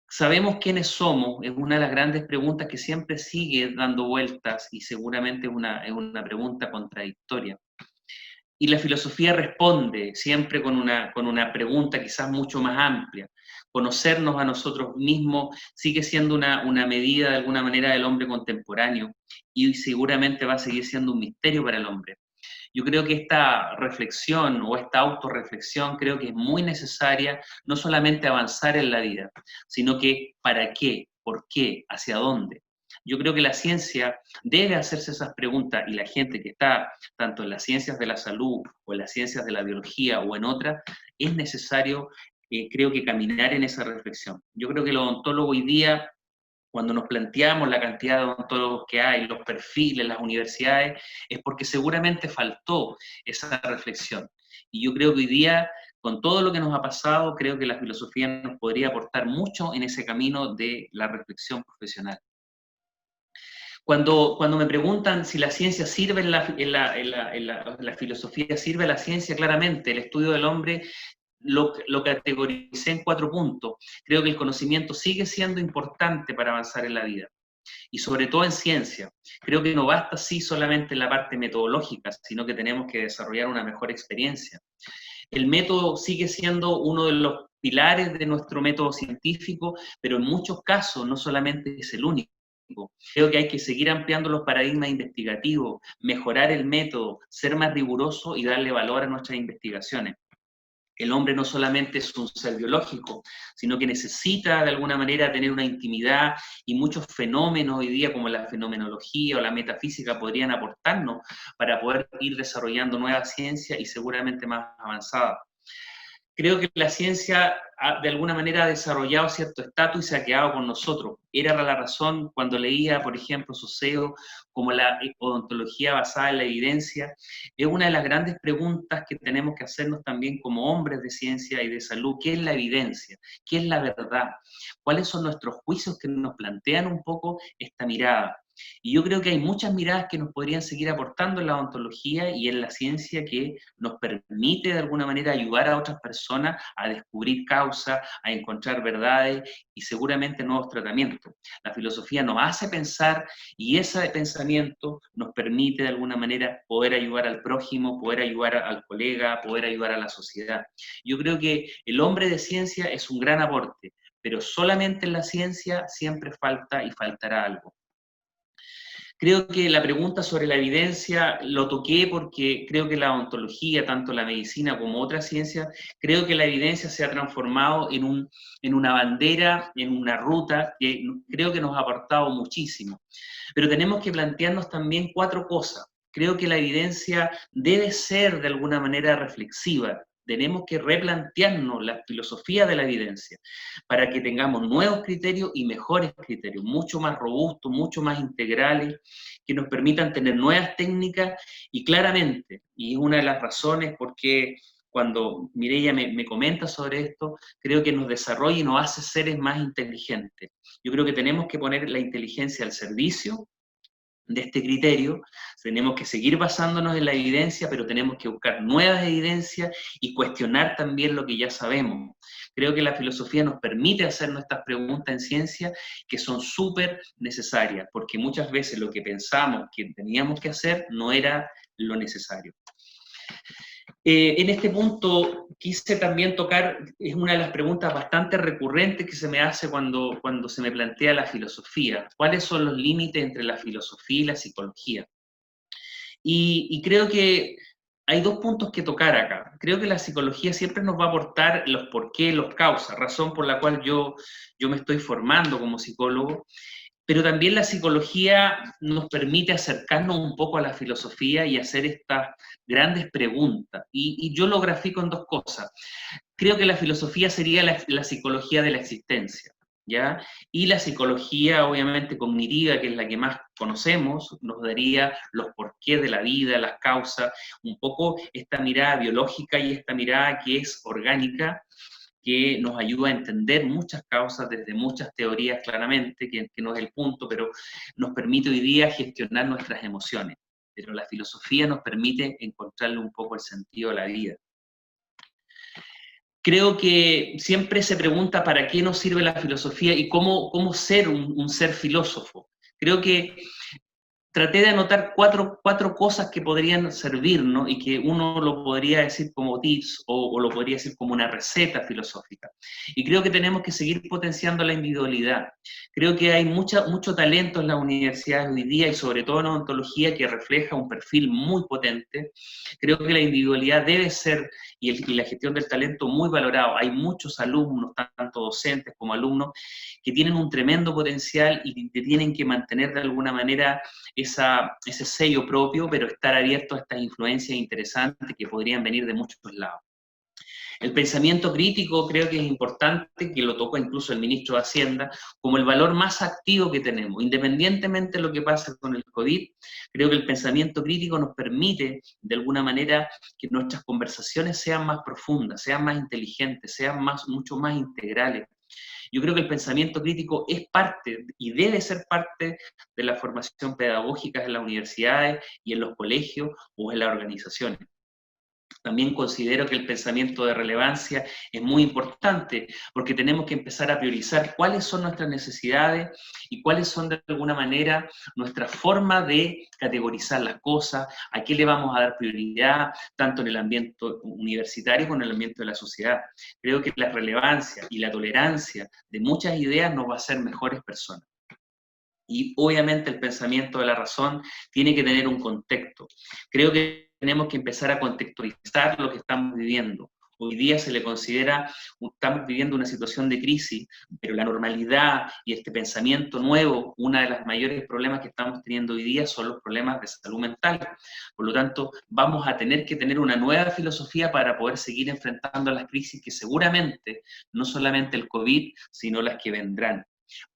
¿Sabemos quiénes somos? Es una de las grandes preguntas que siempre sigue dando vueltas y seguramente es una pregunta contradictoria. y la filosofía responde siempre con una pregunta quizás mucho más amplia. Conocernos a nosotros mismos sigue siendo una medida de alguna manera del hombre contemporáneo y seguramente va a seguir siendo un misterio para el hombre. Yo creo que esta reflexión o esta autorreflexión creo que es muy necesaria, no solamente avanzar en la vida, sino que para qué, por qué, hacia dónde. Yo creo que la ciencia debe hacerse esas preguntas y la gente que está tanto en las ciencias de la salud o en las ciencias de la biología o en otras, es necesario, creo que caminar en esa reflexión. Yo creo que el odontólogo hoy día, cuando nos planteamos la cantidad de odontólogos que hay, los perfiles, las universidades, es porque seguramente faltó esa reflexión. Y yo creo que hoy día, con todo lo que nos ha pasado, creo que la filosofía nos podría aportar mucho en ese camino de la reflexión profesional. Cuando me preguntan si la ciencia sirve la filosofía sirve a la ciencia, claramente, el estudio del hombre lo categoricé en 4 puntos. Creo que el conocimiento sigue siendo importante para avanzar en la vida, y sobre todo en ciencia. Creo que no basta así solamente en la parte metodológica, sino que tenemos que desarrollar una mejor experiencia. El método sigue siendo uno de los pilares de nuestro método científico, pero en muchos casos no solamente es el único. Creo que hay que seguir ampliando los paradigmas investigativos, mejorar el método, ser más riguroso y darle valor a nuestras investigaciones. El hombre no solamente es un ser biológico, sino que necesita de alguna manera tener una intimidad, y muchos fenómenos hoy día como la fenomenología o la metafísica podrían aportarnos para poder ir desarrollando nuevas ciencias y seguramente más avanzadas. Creo que la ciencia de alguna manera ha desarrollado cierto estatus y se ha quedado con nosotros. Era la razón cuando leía, por ejemplo, Saussure, como la odontología basada en la evidencia. Es una de las grandes preguntas que tenemos que hacernos también como hombres de ciencia y de salud. ¿Qué es la evidencia? ¿Qué es la verdad? ¿Cuáles son nuestros juicios que nos plantean un poco esta mirada? Y yo creo que hay muchas miradas que nos podrían seguir aportando en la odontología y en la ciencia, que nos permite de alguna manera ayudar a otras personas a descubrir causas, a encontrar verdades y seguramente nuevos tratamientos. La filosofía nos hace pensar, y ese pensamiento nos permite de alguna manera poder ayudar al prójimo, poder ayudar al colega, poder ayudar a la sociedad. Yo creo que el hombre de ciencia es un gran aporte, pero solamente en la ciencia siempre falta y faltará algo. Creo que la pregunta sobre la evidencia lo toqué porque creo que la odontología, tanto la medicina como otras ciencias, creo que la evidencia se ha transformado en una bandera, en una ruta que creo que nos ha aportado muchísimo. Pero tenemos que plantearnos también 4 cosas. Creo que la evidencia debe ser de alguna manera reflexiva. Tenemos que replantearnos la filosofía de la evidencia para que tengamos nuevos criterios y mejores criterios, mucho más robustos, mucho más integrales, que nos permitan tener nuevas técnicas y claramente, y es una de las razones por qué cuando Mireia me comenta sobre esto, creo que nos desarrolla y nos hace seres más inteligentes. Yo creo que tenemos que poner la inteligencia al servicio de este criterio, tenemos que seguir basándonos en la evidencia, pero tenemos que buscar nuevas evidencias y cuestionar también lo que ya sabemos. Creo que la filosofía nos permite hacer nuestras preguntas en ciencia, que son súper necesarias, porque muchas veces lo que pensamos que teníamos que hacer no era lo necesario. En este punto quise también tocar, es una de las preguntas bastante recurrentes que se me hace cuando se me plantea la filosofía. ¿Cuáles son los límites entre la filosofía y la psicología? Y creo que hay 2 puntos que tocar acá. Creo que la psicología siempre nos va a aportar los porqué, los causas, razón por la cual yo me estoy formando como psicólogo. Pero también la psicología nos permite acercarnos un poco a la filosofía y hacer estas grandes preguntas. Y yo lo grafico en 2 cosas. Creo que la filosofía sería la psicología de la existencia, ¿ya? Y la psicología, obviamente, cognitiva, que es la que más conocemos, nos daría los porqués de la vida, las causas, un poco esta mirada biológica y esta mirada que es orgánica, que nos ayuda a entender muchas causas desde muchas teorías claramente, que no es el punto, pero nos permite hoy día gestionar nuestras emociones. Pero la filosofía nos permite encontrarle un poco el sentido a la vida. Creo que siempre se pregunta para qué nos sirve la filosofía y cómo ser un ser filósofo. Creo que traté de anotar cuatro cosas que podrían servirnos y que uno lo podría decir como tips o lo podría decir como una receta filosófica. Y creo que tenemos que seguir potenciando la individualidad. Creo que hay mucho talento en las universidades hoy día y sobre todo en odontología que refleja un perfil muy potente. Creo que la individualidad debe ser y la gestión del talento muy valorado. Hay muchos alumnos, tanto docentes como alumnos, que tienen un tremendo potencial y que tienen que mantener de alguna manera ese sello propio, pero estar abierto a estas influencias interesantes que podrían venir de muchos lados. El pensamiento crítico creo que es importante, que lo tocó incluso el ministro de Hacienda, como el valor más activo que tenemos. Independientemente de lo que pasa con el COVID, creo que el pensamiento crítico nos permite, de alguna manera, que nuestras conversaciones sean más profundas, sean más inteligentes, sean mucho más integrales. Yo creo que el pensamiento crítico es parte y debe ser parte de la formación pedagógica en las universidades y en los colegios o en las organizaciones. También considero que el pensamiento de relevancia es muy importante porque tenemos que empezar a priorizar cuáles son nuestras necesidades y cuáles son de alguna manera nuestra forma de categorizar las cosas, a qué le vamos a dar prioridad, tanto en el ambiente universitario como en el ambiente de la sociedad. Creo que la relevancia y la tolerancia de muchas ideas nos va a hacer mejores personas. Y obviamente el pensamiento de la razón tiene que tener un contexto. Creo que tenemos que empezar a contextualizar lo que estamos viviendo. Hoy día se le considera, estamos viviendo una situación de crisis, pero la normalidad y este pensamiento nuevo, uno de los mayores problemas que estamos teniendo hoy día son los problemas de salud mental. Por lo tanto, vamos a tener que tener una nueva filosofía para poder seguir enfrentando las crisis que seguramente, no solamente el COVID, sino las que vendrán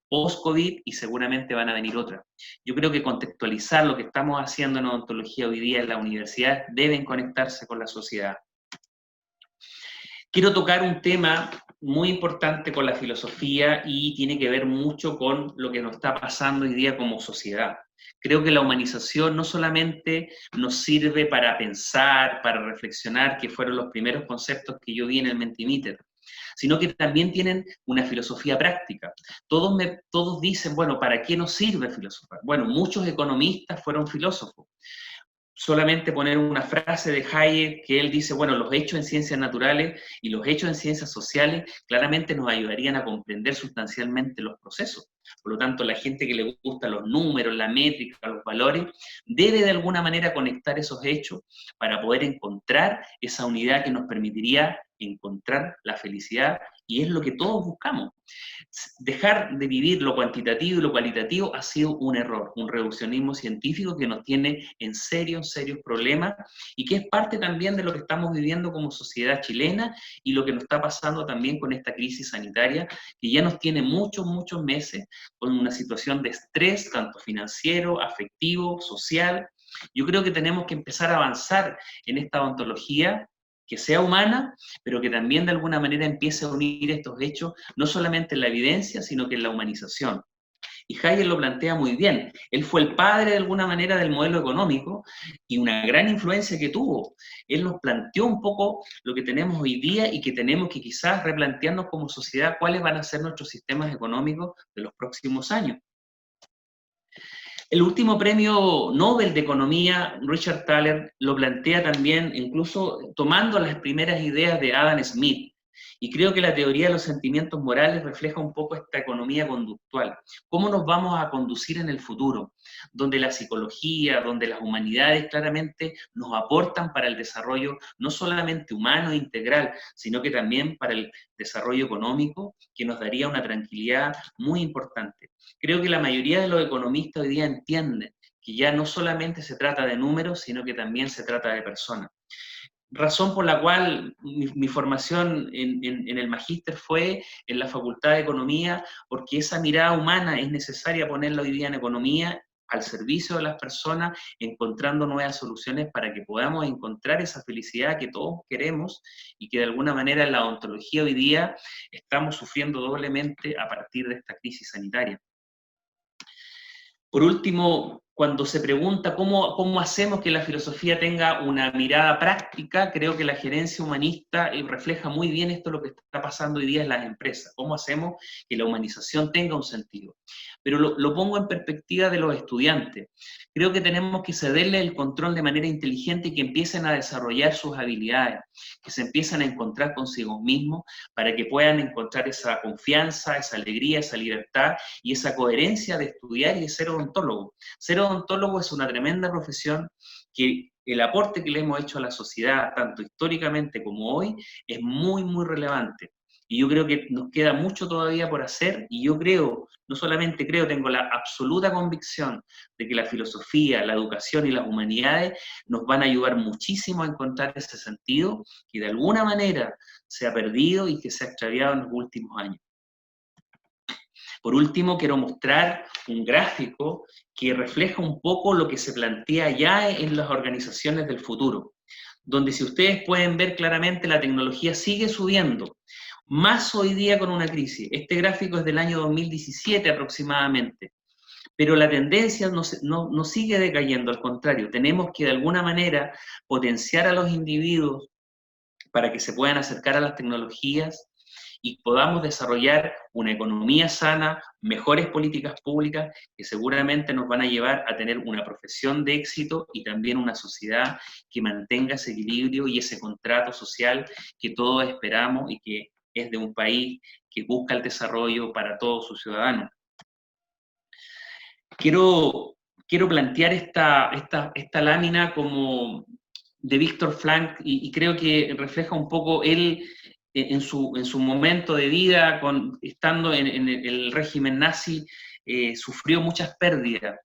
post-COVID y seguramente van a venir otras. Yo creo que contextualizar lo que estamos haciendo en odontología hoy día en las universidades deben conectarse con la sociedad. Quiero tocar un tema muy importante con la filosofía y tiene que ver mucho con lo que nos está pasando hoy día como sociedad. Creo que la humanización no solamente nos sirve para pensar, para reflexionar, que fueron los primeros conceptos que yo vi en el Mentimeter, sino que también tienen una filosofía práctica. Todos dicen, bueno, ¿para qué nos sirve filosofar? Bueno, muchos economistas fueron filósofos. Solamente poner una frase de Hayek que él dice, bueno, los hechos en ciencias naturales y los hechos en ciencias sociales claramente nos ayudarían a comprender sustancialmente los procesos. Por lo tanto, la gente que le gusta los números, la métrica, los valores, debe de alguna manera conectar esos hechos para poder encontrar esa unidad que nos permitiría encontrar la felicidad, y es lo que todos buscamos. Dejar de vivir lo cuantitativo y lo cualitativo ha sido un error, un reduccionismo científico que nos tiene en serios problemas y que es parte también de lo que estamos viviendo como sociedad chilena y lo que nos está pasando también con esta crisis sanitaria que ya nos tiene muchos meses con una situación de estrés, tanto financiero, afectivo, social. Yo creo que tenemos que empezar a avanzar en esta ontología que sea humana, pero que también de alguna manera empiece a unir estos hechos, no solamente en la evidencia, sino que en la humanización. Y Hayek lo plantea muy bien. Él fue el padre de alguna manera del modelo económico y una gran influencia que tuvo. Él nos planteó un poco lo que tenemos hoy día y que tenemos que quizás replantearnos como sociedad cuáles van a ser nuestros sistemas económicos de los próximos años. El último premio Nobel de Economía, Richard Thaler, lo plantea también incluso tomando las primeras ideas de Adam Smith. Y creo que la teoría de los sentimientos morales refleja un poco esta economía conductual. ¿Cómo nos vamos a conducir en el futuro? Donde la psicología, donde las humanidades claramente nos aportan para el desarrollo no solamente humano e integral, sino que también para el desarrollo económico, que nos daría una tranquilidad muy importante. Creo que la mayoría de los economistas hoy día entienden que ya no solamente se trata de números, sino que también se trata de personas. Razón por la cual mi formación en el magíster fue en la Facultad de Economía, porque esa mirada humana es necesaria ponerla hoy día en economía, al servicio de las personas, encontrando nuevas soluciones para que podamos encontrar esa felicidad que todos queremos y que de alguna manera en la odontología hoy día estamos sufriendo doblemente a partir de esta crisis sanitaria. Por último, cuando se pregunta cómo hacemos que la filosofía tenga una mirada práctica, creo que la gerencia humanista refleja muy bien esto lo que está pasando hoy día en las empresas. ¿Cómo hacemos que la humanización tenga un sentido? Pero lo pongo en perspectiva de los estudiantes. Creo que tenemos que cederle el control de manera inteligente y que empiecen a desarrollar sus habilidades, que se empiecen a encontrar consigo mismos para que puedan encontrar esa confianza, esa alegría, esa libertad y esa coherencia de estudiar y de ser odontólogo. Ser odontólogo es una tremenda profesión que el aporte que le hemos hecho a la sociedad, tanto históricamente como hoy, es muy, muy relevante. Y yo creo que nos queda mucho todavía por hacer, y yo creo, no solamente creo, tengo la absoluta convicción de que la filosofía, la educación y las humanidades nos van a ayudar muchísimo a encontrar ese sentido que de alguna manera se ha perdido y que se ha extraviado en los últimos años. Por último, quiero mostrar un gráfico que refleja un poco lo que se plantea ya en las organizaciones del futuro, donde si ustedes pueden ver claramente la tecnología sigue subiendo, más hoy día con una crisis. Este gráfico es del año 2017 aproximadamente, pero la tendencia no sigue decayendo, al contrario, tenemos que de alguna manera potenciar a los individuos para que se puedan acercar a las tecnologías y podamos desarrollar una economía sana, mejores políticas públicas que seguramente nos van a llevar a tener una profesión de éxito y también una sociedad que mantenga ese equilibrio y ese contrato social que todos esperamos y que es de un país que busca el desarrollo para todos sus ciudadanos. Quiero plantear esta lámina como de Viktor Frankl y creo que refleja un poco él en su momento de vida, estando en el régimen nazi, sufrió muchas pérdidas.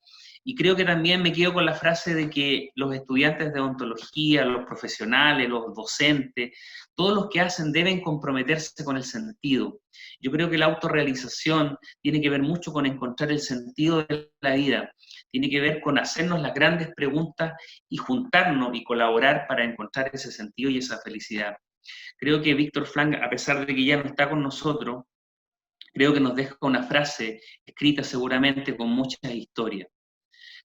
Y creo que también me quedo con la frase de que los estudiantes de odontología, los profesionales, los docentes, todos los que hacen deben comprometerse con el sentido. Yo creo que la autorrealización tiene que ver mucho con encontrar el sentido de la vida, tiene que ver con hacernos las grandes preguntas y juntarnos y colaborar para encontrar ese sentido y esa felicidad. Creo que Viktor Frankl, a pesar de que ya no está con nosotros, creo que nos deja una frase escrita seguramente con muchas historias.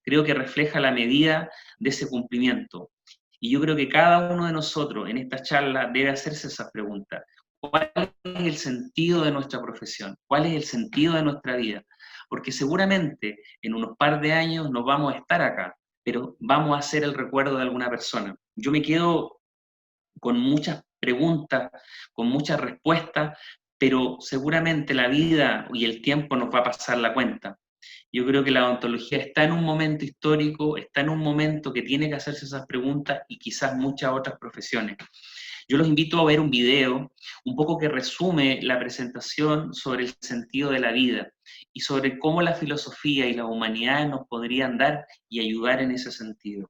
Creo que refleja la medida de ese cumplimiento. Y yo creo que cada uno de nosotros en esta charla debe hacerse esa pregunta. ¿Cuál es el sentido de nuestra profesión? ¿Cuál es el sentido de nuestra vida? Porque seguramente en unos par de años no vamos a estar acá, pero vamos a hacer el recuerdo de alguna persona. Yo me quedo con muchas preguntas, con muchas respuestas, pero seguramente la vida y el tiempo nos va a pasar la cuenta. Yo creo que la odontología está en un momento histórico, está en un momento que tiene que hacerse esas preguntas y quizás muchas otras profesiones. Yo los invito a ver un video, un poco que resume la presentación sobre el sentido de la vida y sobre cómo la filosofía y las humanidades nos podrían dar y ayudar en ese sentido.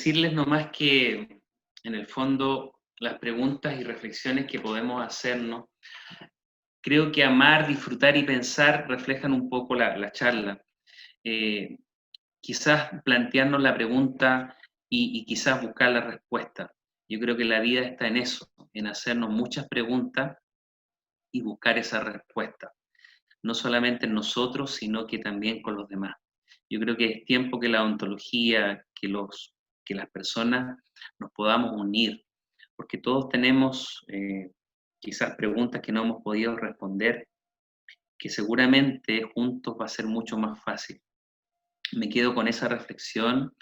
decirles nomás que, en el fondo, las preguntas y reflexiones que podemos hacernos, creo que amar, disfrutar y pensar reflejan un poco la charla. Quizás plantearnos la pregunta y quizás buscar la respuesta. Yo creo que la vida está en eso, en hacernos muchas preguntas y buscar esa respuesta. No solamente en nosotros, sino que también con los demás. Yo creo que es tiempo que la ontología, que las personas nos podamos unir, porque todos tenemos quizás preguntas que no hemos podido responder, que seguramente juntos va a ser mucho más fácil. Me quedo con esa reflexión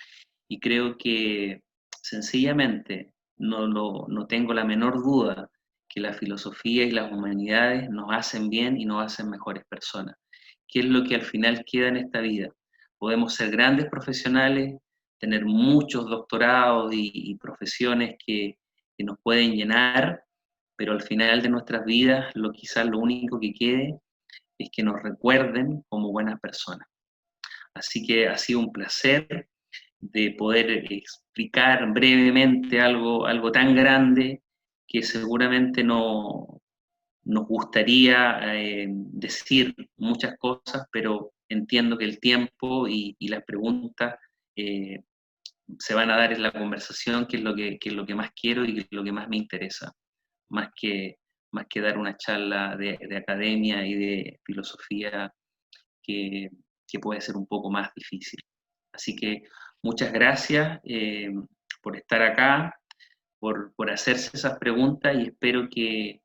y creo que sencillamente no tengo la menor duda que la filosofía y las humanidades nos hacen bien y nos hacen mejores personas. ¿Qué es lo que al final queda en esta vida? Podemos ser grandes profesionales, tener muchos doctorados y profesiones que nos pueden llenar, pero al final de nuestras vidas quizás lo único que quede es que nos recuerden como buenas personas. Así que ha sido un placer de poder explicar brevemente algo tan grande que seguramente nos gustaría decir muchas cosas, pero entiendo que el tiempo y las preguntas se van a dar en la conversación, que es lo que más quiero y que es lo que más me interesa, más que dar una charla de academia y de filosofía que puede ser un poco más difícil. Así que muchas gracias por estar acá, por hacerse esas preguntas y espero que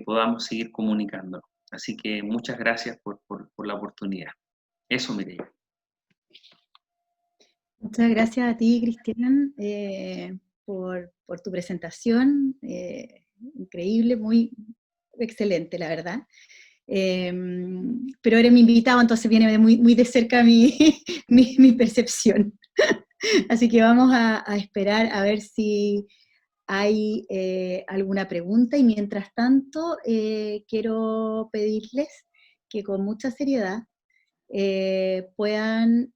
podamos seguir comunicando. Así que muchas gracias por la oportunidad. Eso, Mireia. Muchas gracias a ti, Cristian, por tu presentación. Increíble, muy excelente, la verdad. Pero eres mi invitado, entonces viene muy de cerca mi percepción. Así que vamos a esperar a ver si hay alguna pregunta, y mientras tanto quiero pedirles que con mucha seriedad puedan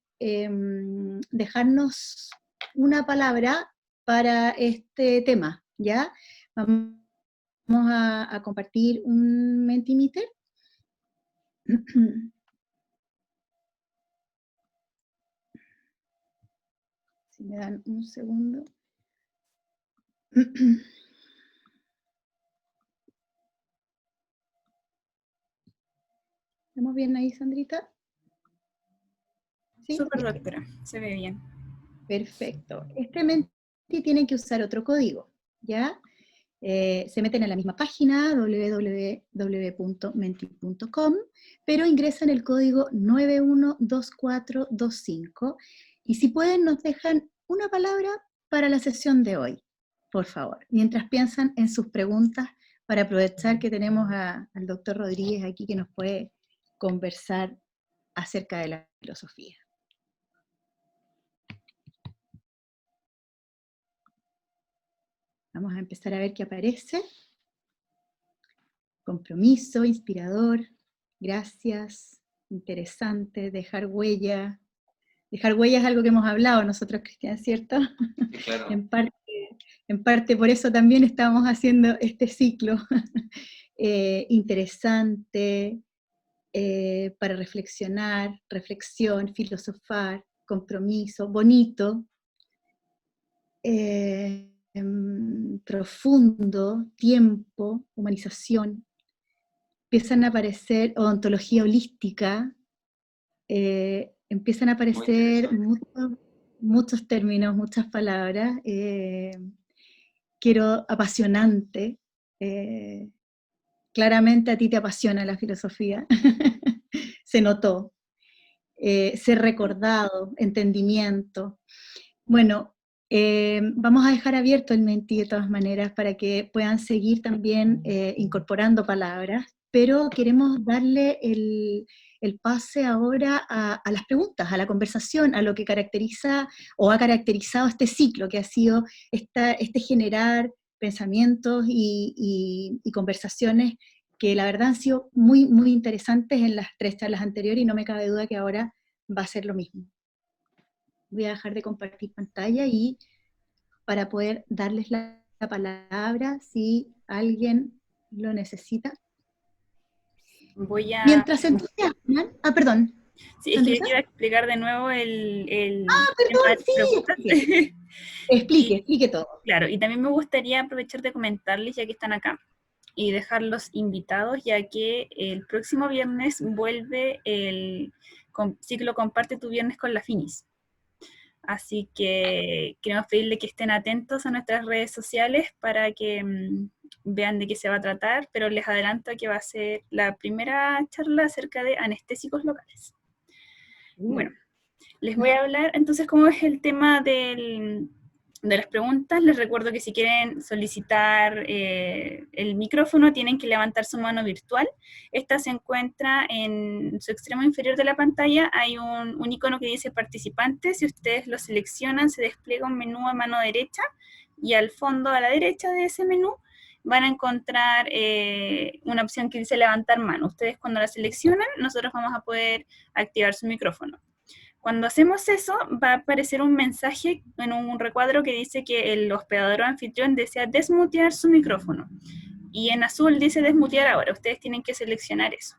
dejarnos una palabra para este tema, ¿ya? Vamos a compartir un Mentimeter. Si me dan un segundo. ¿Estamos bien ahí, Sandrita? ¿Sí? Súper, doctora, se ve bien. Perfecto. Este Menti tiene que usar otro código, ¿ya? Se meten a la misma página, www.menti.com, pero ingresan el código 912425, y si pueden nos dejan una palabra para la sesión de hoy, por favor, mientras piensan en sus preguntas, para aprovechar que tenemos al doctor Rodríguez aquí que nos puede conversar acerca de la filosofía. Vamos a empezar a ver qué aparece. Compromiso, inspirador, gracias, interesante, dejar huella. Dejar huella es algo que hemos hablado nosotros, Cristian, ¿cierto? Sí, claro. En parte por eso también estamos haciendo este ciclo. Interesante, para reflexionar, reflexión, filosofar, compromiso, bonito, profundo, tiempo, humanización. Empiezan a aparecer ontología holística, empiezan a aparecer muchos términos, muchas palabras. Quiero apasionante. Claramente a ti te apasiona la filosofía. Se notó. Ser recordado, entendimiento. Bueno, vamos a dejar abierto el Menti de todas maneras para que puedan seguir también incorporando palabras, pero queremos darle el pase ahora a las preguntas, a la conversación, a lo que caracteriza o ha caracterizado este ciclo, que ha sido este generar pensamientos y conversaciones que la verdad han sido muy, muy interesantes en las 3 charlas anteriores, y no me cabe duda que ahora va a ser lo mismo. Voy a dejar de compartir pantalla y para poder darles la palabra si alguien lo necesita. Voy a... Mientras se entusiasman, perdón, Sí, es que yo Sandrita. te iba a explicar de nuevo el Perdón, tema de sí, preguntas. explique todo. Claro, y también me gustaría aprovechar de comentarles, ya que están acá, y dejarlos invitados, ya que el próximo viernes vuelve el ciclo Comparte tu Viernes con la Finis. Así que queremos pedirle que estén atentos a nuestras redes sociales para que vean de qué se va a tratar, pero les adelanto que va a ser la primera charla acerca de anestésicos locales. Bueno, les voy a hablar entonces cómo es el tema de las preguntas. Les recuerdo que si quieren solicitar el micrófono tienen que levantar su mano virtual. Esta se encuentra en su extremo inferior de la pantalla. Hay un icono que dice participantes. Si ustedes lo seleccionan se despliega un menú a mano derecha y al fondo a la derecha de ese menú van a encontrar una opción que dice levantar mano. Ustedes cuando la seleccionan nosotros vamos a poder activar su micrófono. Cuando hacemos eso, va a aparecer un mensaje en un recuadro que dice que el hospedador o anfitrión desea desmutear su micrófono. Y en azul dice desmutear ahora. Ustedes tienen que seleccionar eso.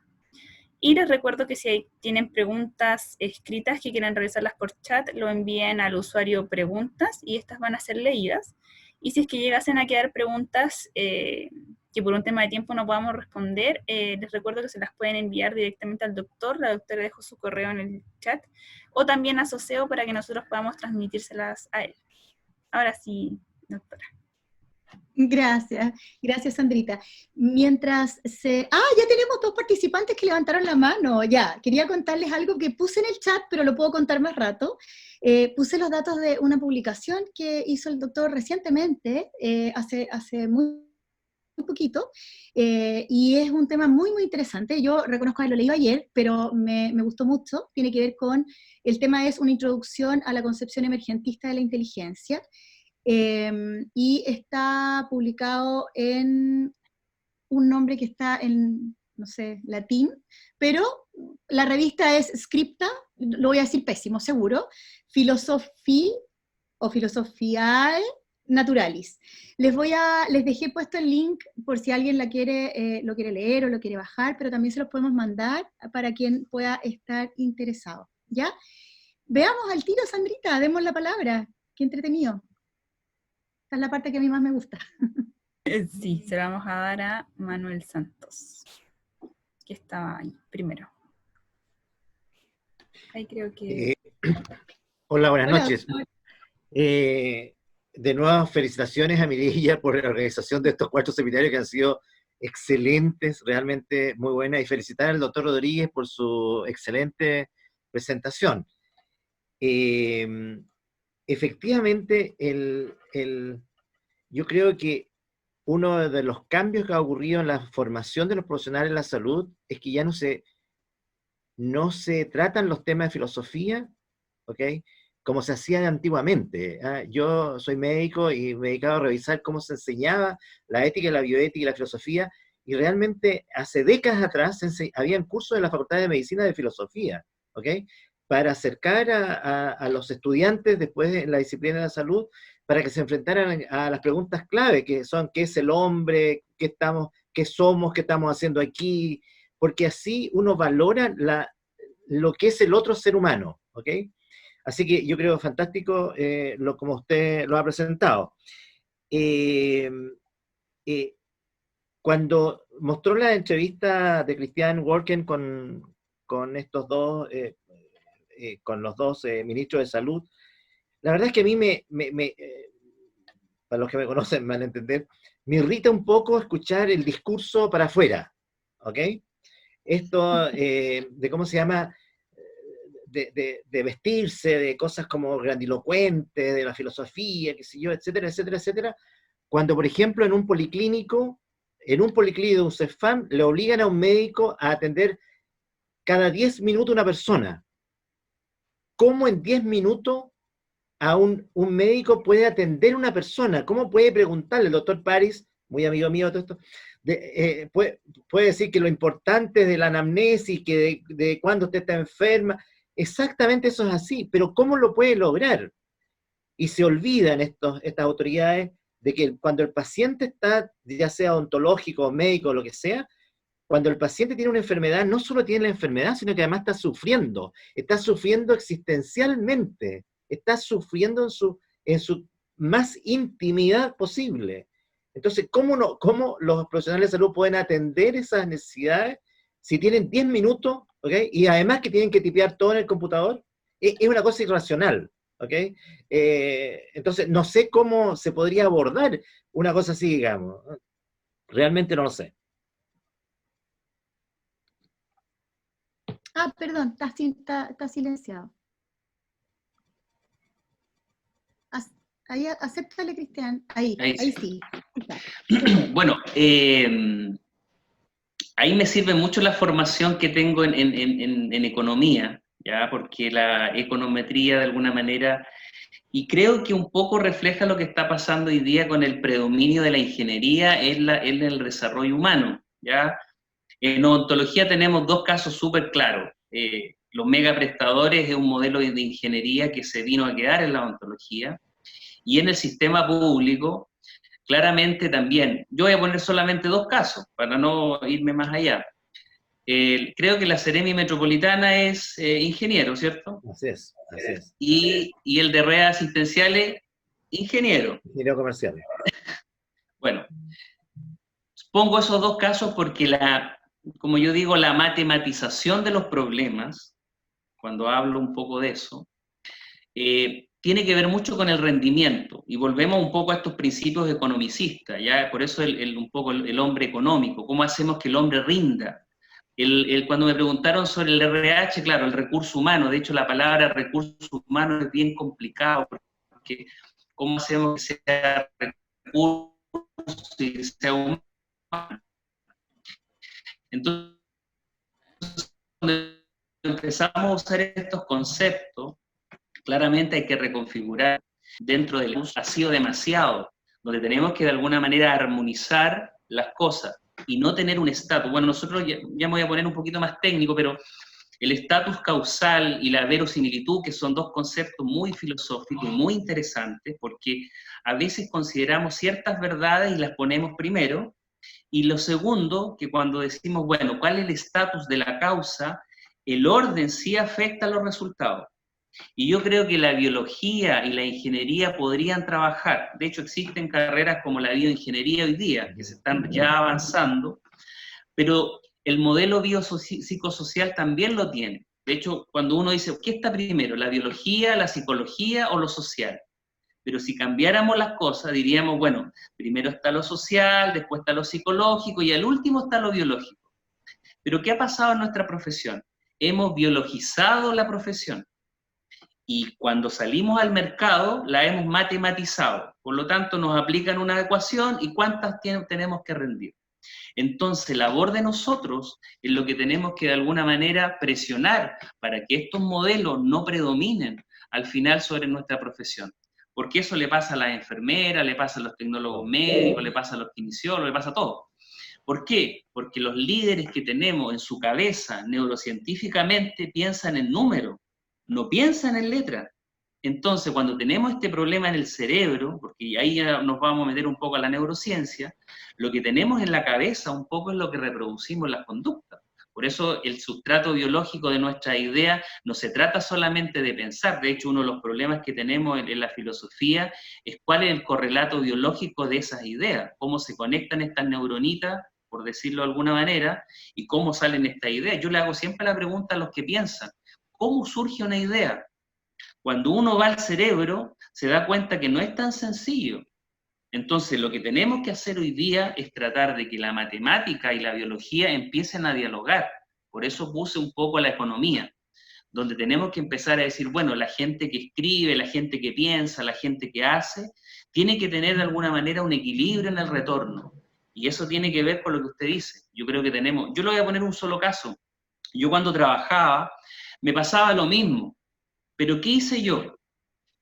Y les recuerdo que si tienen preguntas escritas que quieran realizarlas por chat, lo envíen al usuario preguntas y estas van a ser leídas. Y si es que llegasen a quedar preguntas que por un tema de tiempo no podamos responder, les recuerdo que se las pueden enviar directamente al doctor. La doctora dejó su correo en el chat, o también a Soseo para que nosotros podamos transmitírselas a él. Ahora sí, doctora. Gracias Sandrita. Mientras ya tenemos 2 participantes que levantaron la mano, ya, quería contarles algo que puse en el chat, pero lo puedo contar más rato. Puse los datos de una publicación que hizo el doctor recientemente, hace muy poquito, y es un tema muy, muy interesante. Yo reconozco que lo leí ayer, pero me gustó mucho. Tiene que ver con, el tema es una introducción a la concepción emergentista de la inteligencia, y está publicado en un nombre que está en, no sé, latín, pero la revista es Scripta, lo voy a decir pésimo, seguro, Philosophiae o Philosophiae Naturalis. Les dejé puesto el link por si alguien lo quiere leer o lo quiere bajar, pero también se los podemos mandar para quien pueda estar interesado, ¿ya? Veamos al tiro, Sandrita, demos la palabra, qué entretenido. Esta es la parte que a mí más me gusta. Sí, se la vamos a dar a Manuel Santos, que estaba ahí primero. Ahí creo que... Hola, buenas Hola, noches. doctor. De nuevo, felicitaciones a Mirilla por la organización de estos 4 seminarios que han sido excelentes, realmente muy buenas, y felicitar al doctor Rodríguez por su excelente presentación. Efectivamente, yo creo que uno de los cambios que ha ocurrido en la formación de los profesionales de la salud es que ya no se tratan los temas de filosofía, ¿ok?, como se hacía antiguamente. Yo soy médico y me he dedicado a revisar cómo se enseñaba la ética, la bioética y la filosofía, y realmente hace décadas atrás habían cursos de la Facultad de Medicina de Filosofía, ¿ok?, para acercar a los estudiantes después en la disciplina de la salud, para que se enfrentaran a las preguntas clave, que son ¿qué es el hombre? ¿Qué somos? ¿Qué estamos haciendo aquí? Porque así uno valora lo que es el otro ser humano, ¿ok? Así que yo creo fantástico como usted lo ha presentado. Cuando mostró la entrevista de Christian Walken con estos dos, con los 2 ministros de salud, la verdad es que a mí para los que me conocen me van a entender, me irrita un poco escuchar el discurso para afuera, ¿ok? Esto de cómo se llama, de vestirse, de cosas como grandilocuentes, de la filosofía, qué sé yo, etcétera, etcétera, etcétera, cuando, por ejemplo, en un policlínico de un CEFAM, le obligan a un médico a atender cada 10 minutos a una persona. ¿Cómo en 10 minutos a un médico puede atender a una persona? ¿Cómo puede preguntarle? El doctor París, muy amigo mío, todo esto, puede decir que lo importante es de la anamnesis, que de cuando usted está enferma. Exactamente eso es así, pero ¿cómo lo puede lograr? Y se olvidan estas autoridades de que cuando el paciente está, ya sea odontológico, médico, lo que sea, cuando el paciente tiene una enfermedad, no solo tiene la enfermedad, sino que además está sufriendo existencialmente, está sufriendo en su más intimidad posible. Entonces, ¿cómo los profesionales de salud pueden atender esas necesidades si tienen 10 minutos, ¿okay? Y además que tienen que tipear todo en el computador? Es una cosa irracional, ¿ok? Entonces, no sé cómo se podría abordar una cosa así, digamos. Realmente no lo sé. Ah, perdón, está silenciado. Ahí, acéptale, Cristian. Ahí sí. Está. Bueno, ahí me sirve mucho la formación que tengo en economía, ¿ya? Porque la econometría de alguna manera, y creo que un poco refleja lo que está pasando hoy día con el predominio de la ingeniería en el desarrollo humano, ¿ya? En odontología tenemos dos casos súper claros. Los megaprestadores es un modelo de ingeniería que se vino a quedar en la odontología, y en el sistema público, claramente también. Yo voy a poner solamente dos casos, para no irme más allá. Creo que la Seremi Metropolitana es ingeniero, ¿cierto? Así es. Y el de redes asistenciales, ingeniero. Ingeniero comercial. Bueno, pongo esos dos casos porque como yo digo, la matematización de los problemas, cuando hablo un poco de eso, tiene que ver mucho con el rendimiento, y volvemos un poco a estos principios economicistas, ¿ya? Por eso un poco el hombre económico, cómo hacemos que el hombre rinda. Cuando me preguntaron sobre el RH, claro, el recurso humano, de hecho la palabra recurso humano es bien complicado, porque cómo hacemos que sea recurso y que sea humano. Entonces, cuando empezamos a usar estos conceptos, claramente hay que reconfigurar dentro del uso. Ha sido demasiado, donde tenemos que de alguna manera armonizar las cosas y no tener un estatus. Bueno, nosotros ya me voy a poner un poquito más técnico, pero el estatus causal y la verosimilitud, que son dos conceptos muy filosóficos y muy interesantes, porque a veces consideramos ciertas verdades y las ponemos primero, y lo segundo, que cuando decimos, bueno, ¿cuál es el estatus de la causa? El orden sí afecta a los resultados. Y yo creo que la biología y la ingeniería podrían trabajar. De hecho, existen carreras como la bioingeniería hoy día, que se están ya avanzando, pero el modelo biopsicosocial también lo tiene. De hecho, cuando uno dice, ¿qué está primero? ¿La biología, la psicología o lo social? Pero si cambiáramos las cosas, diríamos, bueno, primero está lo social, después está lo psicológico y al último está lo biológico. Pero ¿qué ha pasado en nuestra profesión? Hemos biologizado la profesión. Y cuando salimos al mercado, la hemos matematizado. Por lo tanto, nos aplican una ecuación y cuántas tenemos que rendir. Entonces, labor de nosotros es lo que tenemos que de alguna manera presionar para que estos modelos no predominen al final sobre nuestra profesión. Porque eso le pasa a las enfermeras, le pasa a los tecnólogos médicos, le pasa a los kinesiólogos, le pasa a todos. ¿Por qué? Porque los líderes que tenemos en su cabeza neurocientíficamente piensan en números, no piensan en letras. Entonces, cuando tenemos este problema en el cerebro, porque ahí ya nos vamos a meter un poco a la neurociencia, lo que tenemos en la cabeza un poco es lo que reproducimos en las conductas. Por eso el sustrato biológico de nuestra idea no se trata solamente de pensar. De hecho, uno de los problemas que tenemos en la filosofía es cuál es el correlato biológico de esas ideas, cómo se conectan estas neuronitas, por decirlo de alguna manera, y cómo salen estas ideas. Yo le hago siempre la pregunta a los que piensan, ¿cómo surge una idea? Cuando uno va al cerebro, se da cuenta que no es tan sencillo. Entonces, lo que tenemos que hacer hoy día es tratar de que la matemática y la biología empiecen a dialogar. Por eso puse un poco la economía, donde tenemos que empezar a decir, bueno, la gente que escribe, la gente que piensa, la gente que hace, tiene que tener de alguna manera un equilibrio en el retorno. Y eso tiene que ver con lo que usted dice. Yo creo que yo le voy a poner un solo caso. Yo cuando trabajaba, me pasaba lo mismo. Pero ¿qué hice yo?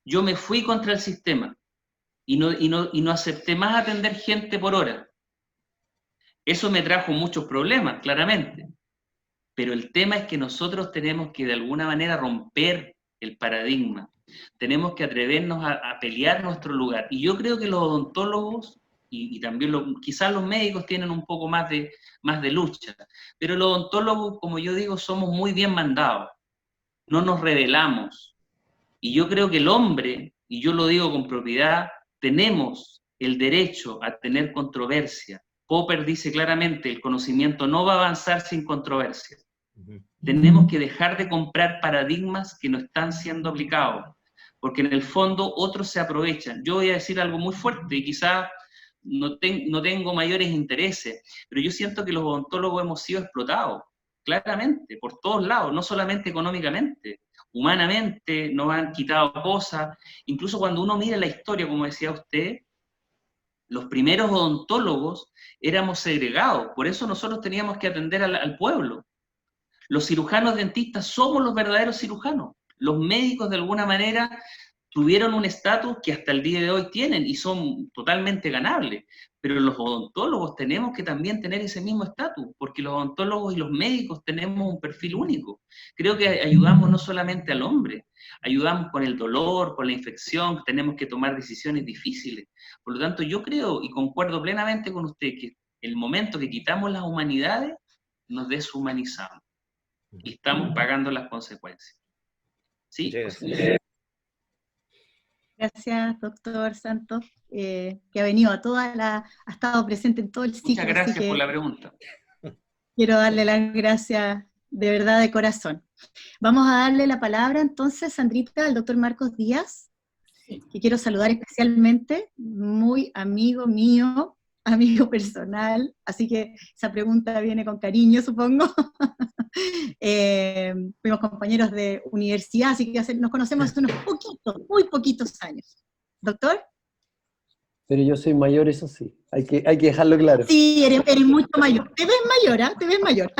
Yo me fui contra el sistema y no acepté más atender gente por hora. Eso me trajo muchos problemas, claramente. Pero el tema es que nosotros tenemos que de alguna manera romper el paradigma. Tenemos que atrevernos a pelear nuestro lugar. Y yo creo que los odontólogos, y también quizás los médicos tienen un poco más de lucha, pero los odontólogos, como yo digo, somos muy bien mandados. No nos rebelamos. Y yo creo que el hombre, y yo lo digo con propiedad, tenemos el derecho a tener controversia. Popper dice claramente, el conocimiento no va a avanzar sin controversia. Tenemos que dejar de comprar paradigmas que no están siendo aplicados, porque en el fondo otros se aprovechan. Yo voy a decir algo muy fuerte y quizás no tengo mayores intereses, pero yo siento que los odontólogos hemos sido explotados, claramente, por todos lados, no solamente económicamente, humanamente nos han quitado cosas. Incluso cuando uno mira la historia, como decía usted, los primeros odontólogos éramos segregados, por eso nosotros teníamos que atender al pueblo. Los cirujanos dentistas somos los verdaderos cirujanos. Los médicos, de alguna manera, tuvieron un estatus que hasta el día de hoy tienen y son totalmente ganables. Pero los odontólogos tenemos que también tener ese mismo estatus, porque los odontólogos y los médicos tenemos un perfil único. Creo que ayudamos no solamente al hombre, ayudamos con el dolor, con la infección, tenemos que tomar decisiones difíciles. Por lo tanto, yo creo y concuerdo plenamente con usted que el momento que quitamos las humanidades, nos deshumanizamos. Y estamos pagando las consecuencias. ¿Sí? Gracias, doctor Santos, que ha venido ha estado presente en todo el ciclo. Muchas gracias por la pregunta. Quiero darle las gracias de verdad, de corazón. Vamos a darle la palabra entonces, Sandrita, al doctor Marcos Díaz, que quiero saludar especialmente, muy amigo mío, amigo personal, así que esa pregunta viene con cariño, supongo. Fuimos compañeros de universidad, así que nos conocemos hace unos muy poquitos años. ¿Doctor? Pero yo soy mayor, eso sí, hay que dejarlo claro. Sí, eres mucho mayor. Te ves mayor, ¿ah? Te ves mayor.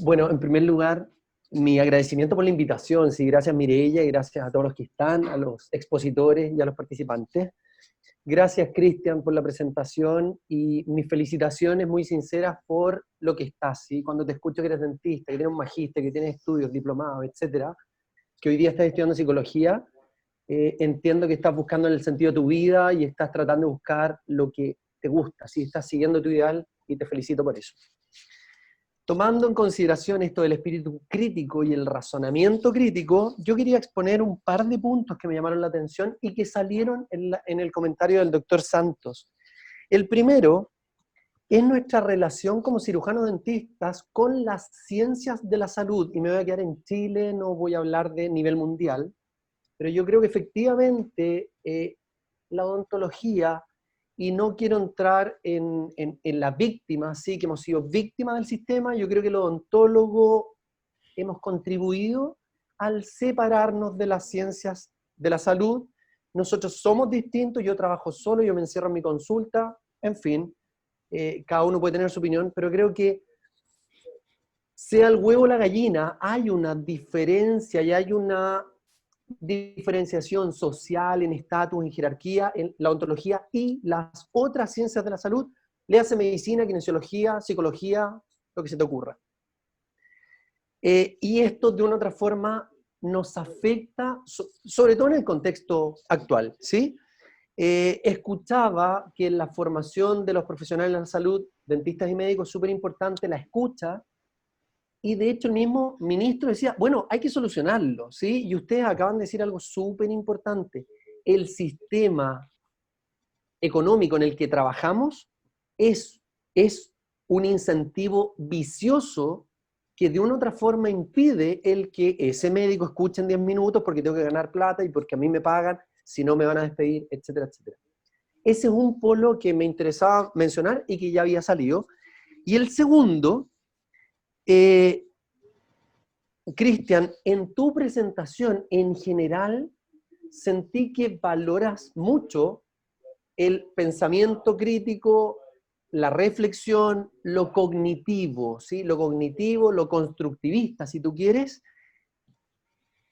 Bueno, en primer lugar, mi agradecimiento por la invitación, sí, gracias Mireia y gracias a todos los que están, a los expositores y a los participantes. Gracias, Cristian, por la presentación y mis felicitaciones muy sinceras por lo que estás, ¿sí? Cuando te escucho que eres dentista, que tienes un magíster, que tienes estudios, diplomados, etcétera, que hoy día estás estudiando psicología, entiendo que estás buscando en el sentido de tu vida y estás tratando de buscar lo que te gusta, ¿sí? Estás siguiendo tu ideal y te felicito por eso. Tomando en consideración esto del espíritu crítico y el razonamiento crítico, yo quería exponer un par de puntos que me llamaron la atención y que salieron en el comentario del doctor Santos. El primero es nuestra relación como cirujanos dentistas con las ciencias de la salud, y me voy a quedar en Chile, no voy a hablar de nivel mundial, pero yo creo que efectivamente la odontología, y no quiero entrar en la víctima, sí, que hemos sido víctimas del sistema, yo creo que los odontólogos hemos contribuido al separarnos de las ciencias de la salud. Nosotros somos distintos, yo trabajo solo, yo me encierro en mi consulta, en fin, cada uno puede tener su opinión, pero creo que sea el huevo o la gallina, hay una diferencia y hay una diferenciación social, en estatus, en jerarquía, en la ontología y las otras ciencias de la salud, le hace medicina, kinesiología, psicología, lo que se te ocurra. Y esto de una u otra forma nos afecta, sobre todo en el contexto actual, ¿sí? Escuchaba que en la formación de los profesionales de la salud, dentistas y médicos, es súper importante la escucha. Y de hecho el mismo ministro decía, bueno, hay que solucionarlo, ¿sí? Y ustedes acaban de decir algo súper importante. El sistema económico en el que trabajamos es un incentivo vicioso que de una u otra forma impide el que ese médico escuche en 10 minutos porque tengo que ganar plata y porque a mí me pagan, si no me van a despedir, etcétera, etcétera. Ese es un polo que me interesaba mencionar y que ya había salido. Y el segundo... Cristian, en tu presentación en general sentí que valoras mucho el pensamiento crítico, la reflexión, lo cognitivo, ¿sí? Lo cognitivo, lo constructivista, si tú quieres,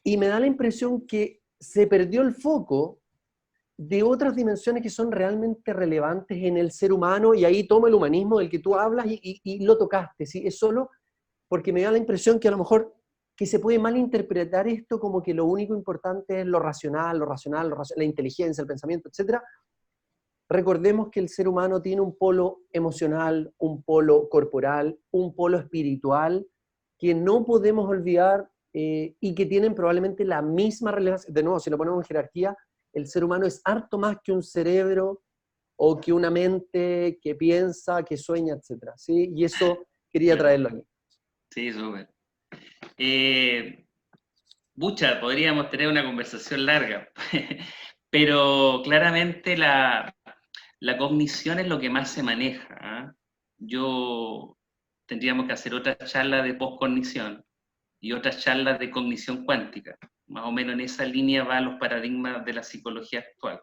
y me da la impresión que se perdió el foco de otras dimensiones que son realmente relevantes en el ser humano, y ahí toma el humanismo del que tú hablas y lo tocaste, ¿sí? Es solo porque me da la impresión que a lo mejor que se puede malinterpretar esto como que lo único importante es lo racional, la inteligencia, el pensamiento, etc. Recordemos que el ser humano tiene un polo emocional, un polo corporal, un polo espiritual, que no podemos olvidar y que tienen probablemente la misma relevancia. De nuevo, si lo ponemos en jerarquía, el ser humano es harto más que un cerebro o que una mente que piensa, que sueña, etc. ¿Sí? Y eso quería traerlo aquí. Sí, súper. Bucha, podríamos tener una conversación larga, pero claramente la cognición es lo que más se maneja. Tendríamos que hacer otra charla de postcognición y otras charlas de cognición cuántica. Más o menos en esa línea van los paradigmas de la psicología actual.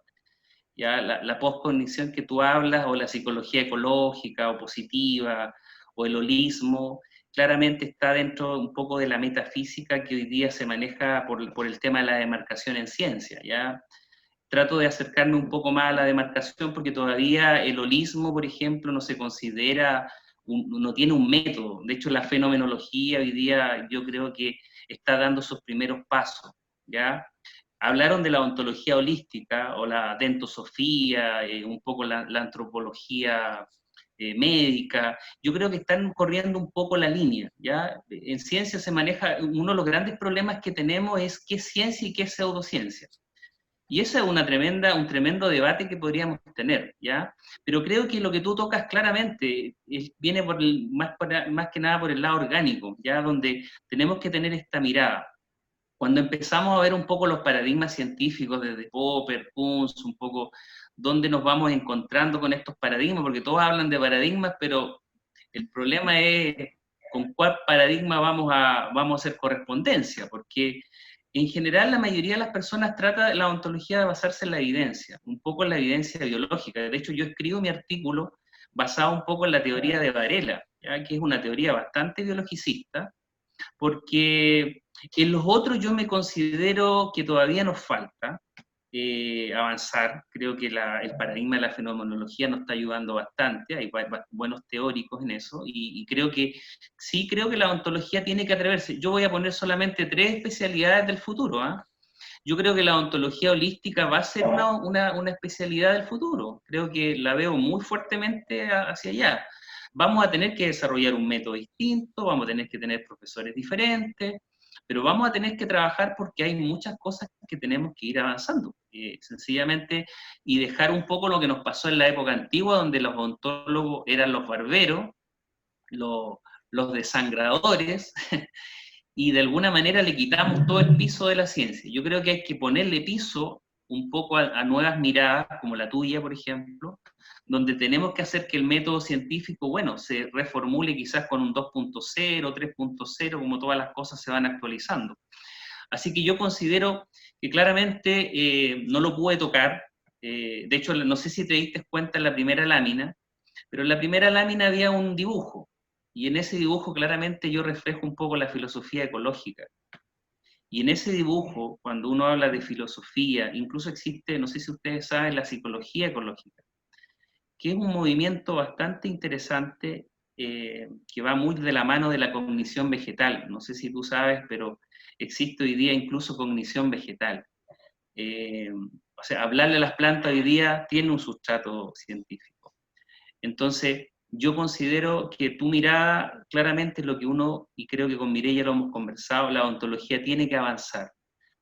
Ya la postcognición que tú hablas, o la psicología ecológica o positiva, o el holismo, claramente está dentro un poco de la metafísica que hoy día se maneja por el tema de la demarcación en ciencia. ¿Ya? Trato de acercarme un poco más a la demarcación porque todavía el holismo, por ejemplo, no se considera, no tiene un método. De hecho, la fenomenología hoy día yo creo que está dando sus primeros pasos. ¿Ya? Hablaron de la ontología holística o la dentosofía, un poco la antropología médica. Yo creo que están corriendo un poco la línea, ¿ya? En ciencia se maneja, uno de los grandes problemas que tenemos es qué es ciencia y qué es pseudociencia. Y ese es un tremendo debate que podríamos tener, ¿ya? Pero creo que lo que tú tocas claramente viene más que nada por el lado orgánico, ¿ya? Donde tenemos que tener esta mirada. Cuando empezamos a ver un poco los paradigmas científicos desde Popper, Kunz, un poco dónde nos vamos encontrando con estos paradigmas, porque todos hablan de paradigmas, pero el problema es con cuál paradigma vamos a hacer correspondencia, porque en general la mayoría de las personas trata la ontología de basarse en la evidencia, un poco en la evidencia biológica. De hecho, yo escribo mi artículo basado un poco en la teoría de Varela, ¿ya? Que es una teoría bastante biologicista, porque en los otros yo me considero que todavía nos falta avanzar. Creo que el paradigma de la fenomenología nos está ayudando bastante, hay buenos teóricos en eso, y creo que la ontología tiene que atreverse. Yo voy a poner solamente 3 especialidades del futuro. Yo creo que la ontología holística va a ser una especialidad del futuro, creo que la veo muy fuertemente hacia allá. Vamos a tener que desarrollar un método distinto, vamos a tener que tener profesores diferentes, pero vamos a tener que trabajar porque hay muchas cosas que tenemos que ir avanzando, sencillamente, y dejar un poco lo que nos pasó en la época antigua, donde los ontólogos eran los barberos, los desangradores, y de alguna manera le quitamos todo el piso de la ciencia. Yo creo que hay que ponerle piso un poco a nuevas miradas, como la tuya, por ejemplo, donde tenemos que hacer que el método científico, bueno, se reformule quizás con un 2.0, 3.0, como todas las cosas se van actualizando. Así que yo considero que claramente no lo pude tocar. De hecho, no sé si te diste cuenta en la primera lámina, pero en la primera lámina había un dibujo, y en ese dibujo claramente yo reflejo un poco la filosofía ecológica. Y en ese dibujo, cuando uno habla de filosofía, incluso existe, no sé si ustedes saben, la psicología ecológica, que es un movimiento bastante interesante que va muy de la mano de la cognición vegetal. No sé si tú sabes, pero existe hoy día incluso cognición vegetal. O sea, hablarle a las plantas hoy día tiene un sustrato científico. Entonces, yo considero que tu mirada claramente es lo que uno, y creo que con Mireia lo hemos conversado, la ontología tiene que avanzar.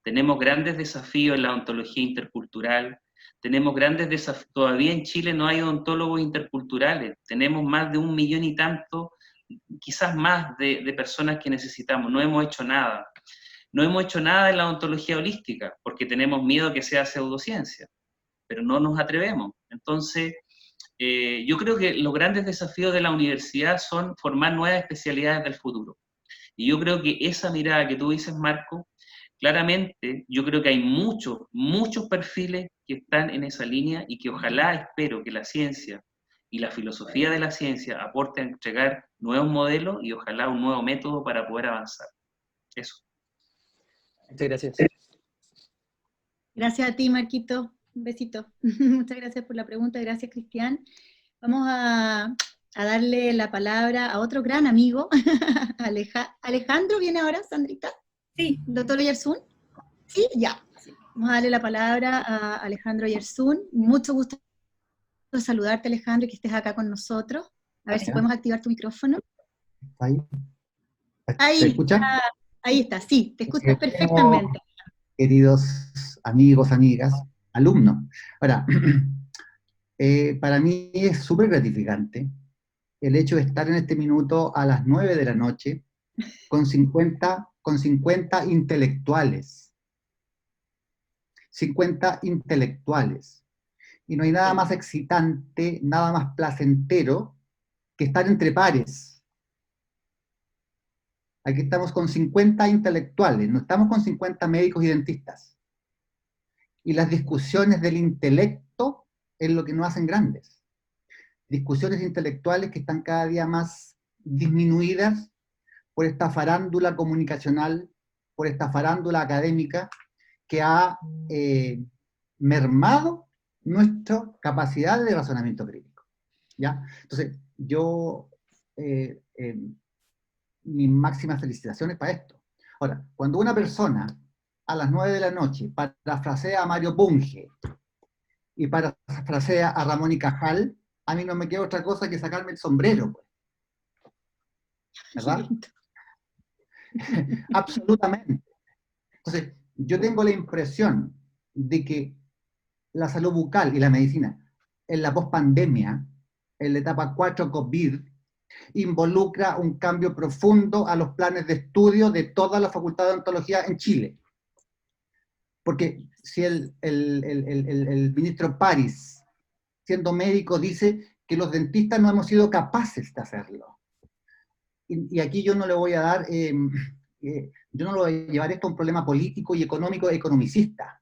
Tenemos grandes desafíos en la ontología intercultural, tenemos grandes desafíos, todavía en Chile no hay odontólogos interculturales, tenemos más de 1 millón y tanto, quizás más de personas que necesitamos, no hemos hecho nada. No hemos hecho nada en la ontología holística, porque tenemos miedo que sea pseudociencia, pero no nos atrevemos. Entonces, yo creo que los grandes desafíos de la universidad son formar nuevas especialidades del futuro. Y yo creo que esa mirada que tú dices, Marco, claramente yo creo que hay muchos perfiles que están en esa línea y que ojalá, espero que la ciencia y la filosofía de la ciencia aporten a entregar nuevos modelos y ojalá un nuevo método para poder avanzar. Eso. Muchas gracias. Gracias a ti, Marquito. Un besito. Muchas gracias por la pregunta. Gracias, Cristian. Vamos a darle la palabra a otro gran amigo. Alejandro, ¿viene ahora, Sandrita? Sí, ¿Doctor Oyarzún? Sí, ya. Vamos a darle la palabra a Alejandro Oyarzún. Mucho gusto de saludarte, Alejandro, y que estés acá con nosotros. A ver si podemos activar tu micrófono. Ahí. ¿Se Ahí, escucha? ahí está, sí, te escuchas perfectamente. Queridos amigos, amigas, alumnos. Ahora, para mí es súper gratificante el hecho de estar en este minuto a las 9 de la noche con 50 intelectuales. 50 intelectuales. Y no hay nada más excitante, nada más placentero que estar entre pares. Aquí estamos con 50 intelectuales, no estamos con 50 médicos y dentistas. Y las discusiones del intelecto es lo que nos hacen grandes. Discusiones intelectuales que están cada día más disminuidas por esta farándula comunicacional, por esta farándula académica que ha mermado nuestra capacidad de razonamiento crítico. ¿Ya? Entonces, yo mis máximas felicitaciones para esto. Ahora, cuando una persona a las 9 de la noche parafrasea a Mario Bunge y parafrasea a Ramón y Cajal, a mí no me queda otra cosa que sacarme el sombrero, pues. ¿Verdad? Absolutamente. Entonces, yo tengo la impresión de que la salud bucal y la medicina en la pospandemia, en la etapa 4 COVID, involucra un cambio profundo a los planes de estudio de toda la Facultad de Odontología en Chile. Porque si el ministro París, siendo médico, dice que los dentistas no hemos sido capaces de hacerlo. Y aquí yo no le voy a dar, yo no lo voy a llevar esto a un problema político y económico economicista.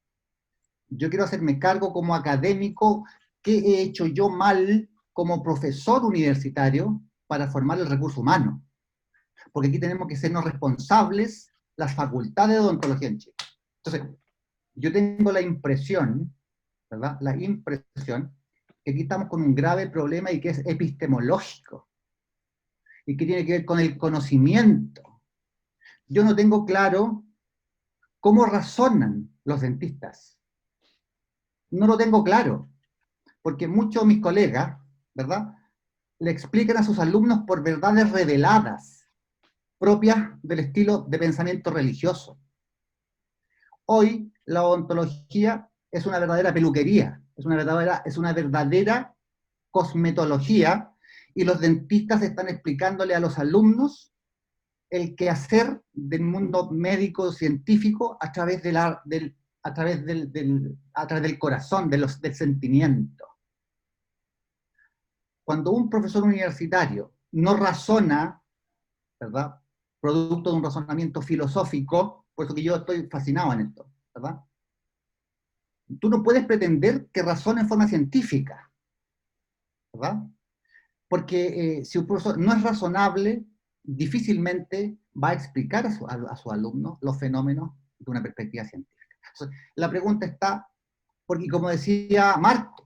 Yo quiero hacerme cargo como académico, qué he hecho yo mal como profesor universitario para formar el recurso humano. Porque aquí tenemos que sernos responsables las facultades de odontología en Chile. Entonces, yo tengo la impresión, ¿verdad? La impresión que aquí estamos con un grave problema y que es epistemológico. Y que tiene que ver con el conocimiento. Yo no tengo claro cómo razonan los dentistas. No lo tengo claro. Porque muchos de mis colegas, ¿verdad?, le explican a sus alumnos por verdades reveladas, propias del estilo de pensamiento religioso. Hoy la odontología es una verdadera peluquería, es una verdadera cosmetología, y los dentistas están explicándole a los alumnos el quehacer del mundo médico científico a través del corazón, del sentimiento. Cuando un profesor universitario no razona, ¿verdad?, producto de un razonamiento filosófico, por eso que yo estoy fascinado en esto, ¿verdad? Tú no puedes pretender que razone en forma científica, ¿verdad? Porque si un profesor no es razonable, difícilmente va a explicar a su alumno los fenómenos de una perspectiva científica. Entonces, la pregunta está, porque como decía Marco,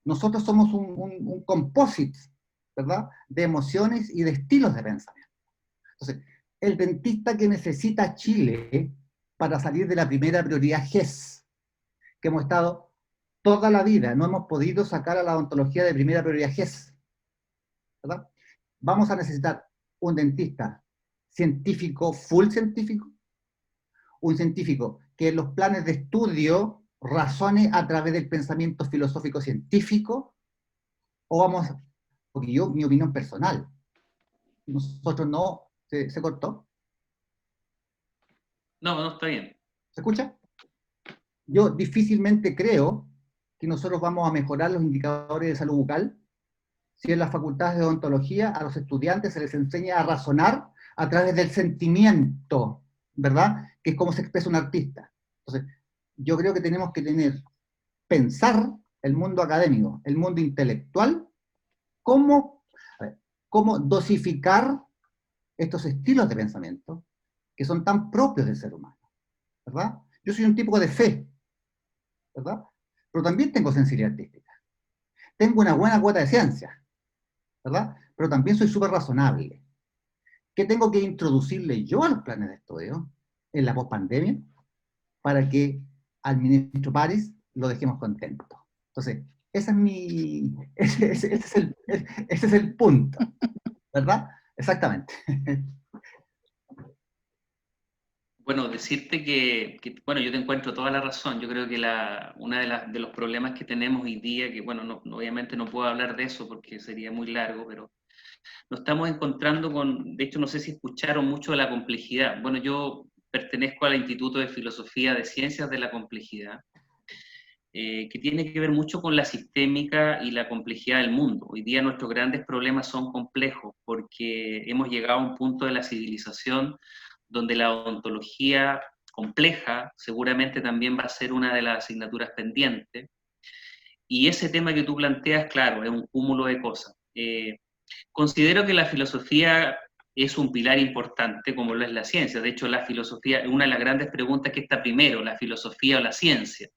nosotros somos un composite, ¿verdad?, de emociones y de estilos de pensamiento. Entonces, el dentista que necesita Chile para salir de la primera prioridad GES, que hemos estado toda la vida, no hemos podido sacar a la odontología de primera prioridad GES, ¿verdad? Vamos a necesitar un dentista científico, full científico, un científico que en los planes de estudio razone a través del pensamiento filosófico científico, o vamos, porque yo, mi opinión personal, nosotros no, ¿se cortó? No, está bien. ¿Se escucha? Yo difícilmente creo que nosotros vamos a mejorar los indicadores de salud bucal si en las facultades de odontología a los estudiantes se les enseña a razonar a través del sentimiento, ¿verdad?, que es como se expresa un artista. Entonces, yo creo que tenemos que pensar el mundo académico, el mundo intelectual, cómo dosificar estos estilos de pensamiento que son tan propios del ser humano, ¿verdad? Yo soy un tipo de fe, ¿verdad? Pero también tengo sensibilidad artística. Tengo una buena cuota de ciencia, ¿verdad? Pero también soy súper razonable. ¿Qué tengo que introducirle yo a los planes de estudio? en la pospandemia para que al ministro París lo dejemos contento. Entonces, ese es el punto, ¿verdad? Exactamente. Bueno, decirte bueno, yo te encuentro toda la razón. Yo creo que uno de los problemas que tenemos hoy día, que bueno, obviamente no puedo hablar de eso porque sería muy largo, pero nos estamos encontrando de hecho, no sé si escucharon mucho de la complejidad. Bueno, yo pertenezco al Instituto de Filosofía de Ciencias de la Complejidad, que tiene que ver mucho con la sistémica y la complejidad del mundo. Hoy día nuestros grandes problemas son complejos porque hemos llegado a un punto de la civilización donde la ontología compleja seguramente también va a ser una de las asignaturas pendientes. Y ese tema que tú planteas, claro, es un cúmulo de cosas. Considero que la filosofía es un pilar importante, como lo es la ciencia. De hecho, la filosofía, una de las grandes preguntas que está primero, la filosofía o la ciencia.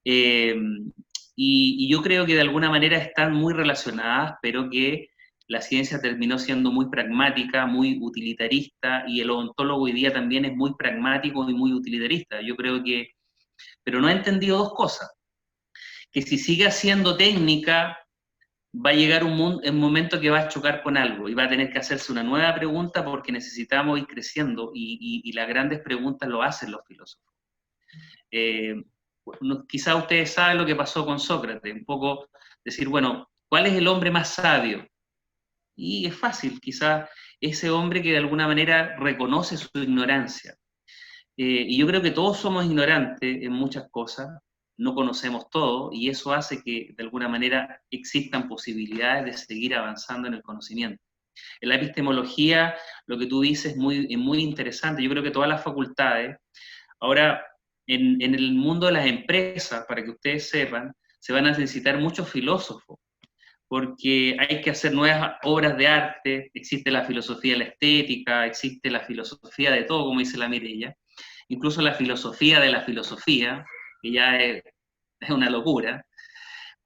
Y yo creo que de alguna manera están muy relacionadas, pero que la ciencia terminó siendo muy pragmática, muy utilitarista, y el odontólogo hoy día también es muy pragmático y muy utilitarista. Yo creo que, pero no he entendido dos cosas, que si sigue siendo técnica, va a llegar un momento que va a chocar con algo, y va a tener que hacerse una nueva pregunta porque necesitamos ir creciendo, y las grandes preguntas lo hacen los filósofos. Quizá ustedes saben lo que pasó con Sócrates, un poco decir, bueno, ¿cuál es el hombre más sabio? Y es fácil, quizá ese hombre que de alguna manera reconoce su ignorancia. Y yo creo que todos somos ignorantes en muchas cosas, no conocemos todo, y eso hace que de alguna manera existan posibilidades de seguir avanzando en el conocimiento. En la epistemología, lo que tú dices es muy interesante. Yo creo que todas las facultades, ahora en el mundo de las empresas, para que ustedes sepan, se van a necesitar muchos filósofos, porque hay que hacer nuevas obras de arte, existe la filosofía de la estética, existe la filosofía de todo, como dice la Mireia, incluso la filosofía de la filosofía, que ya es una locura,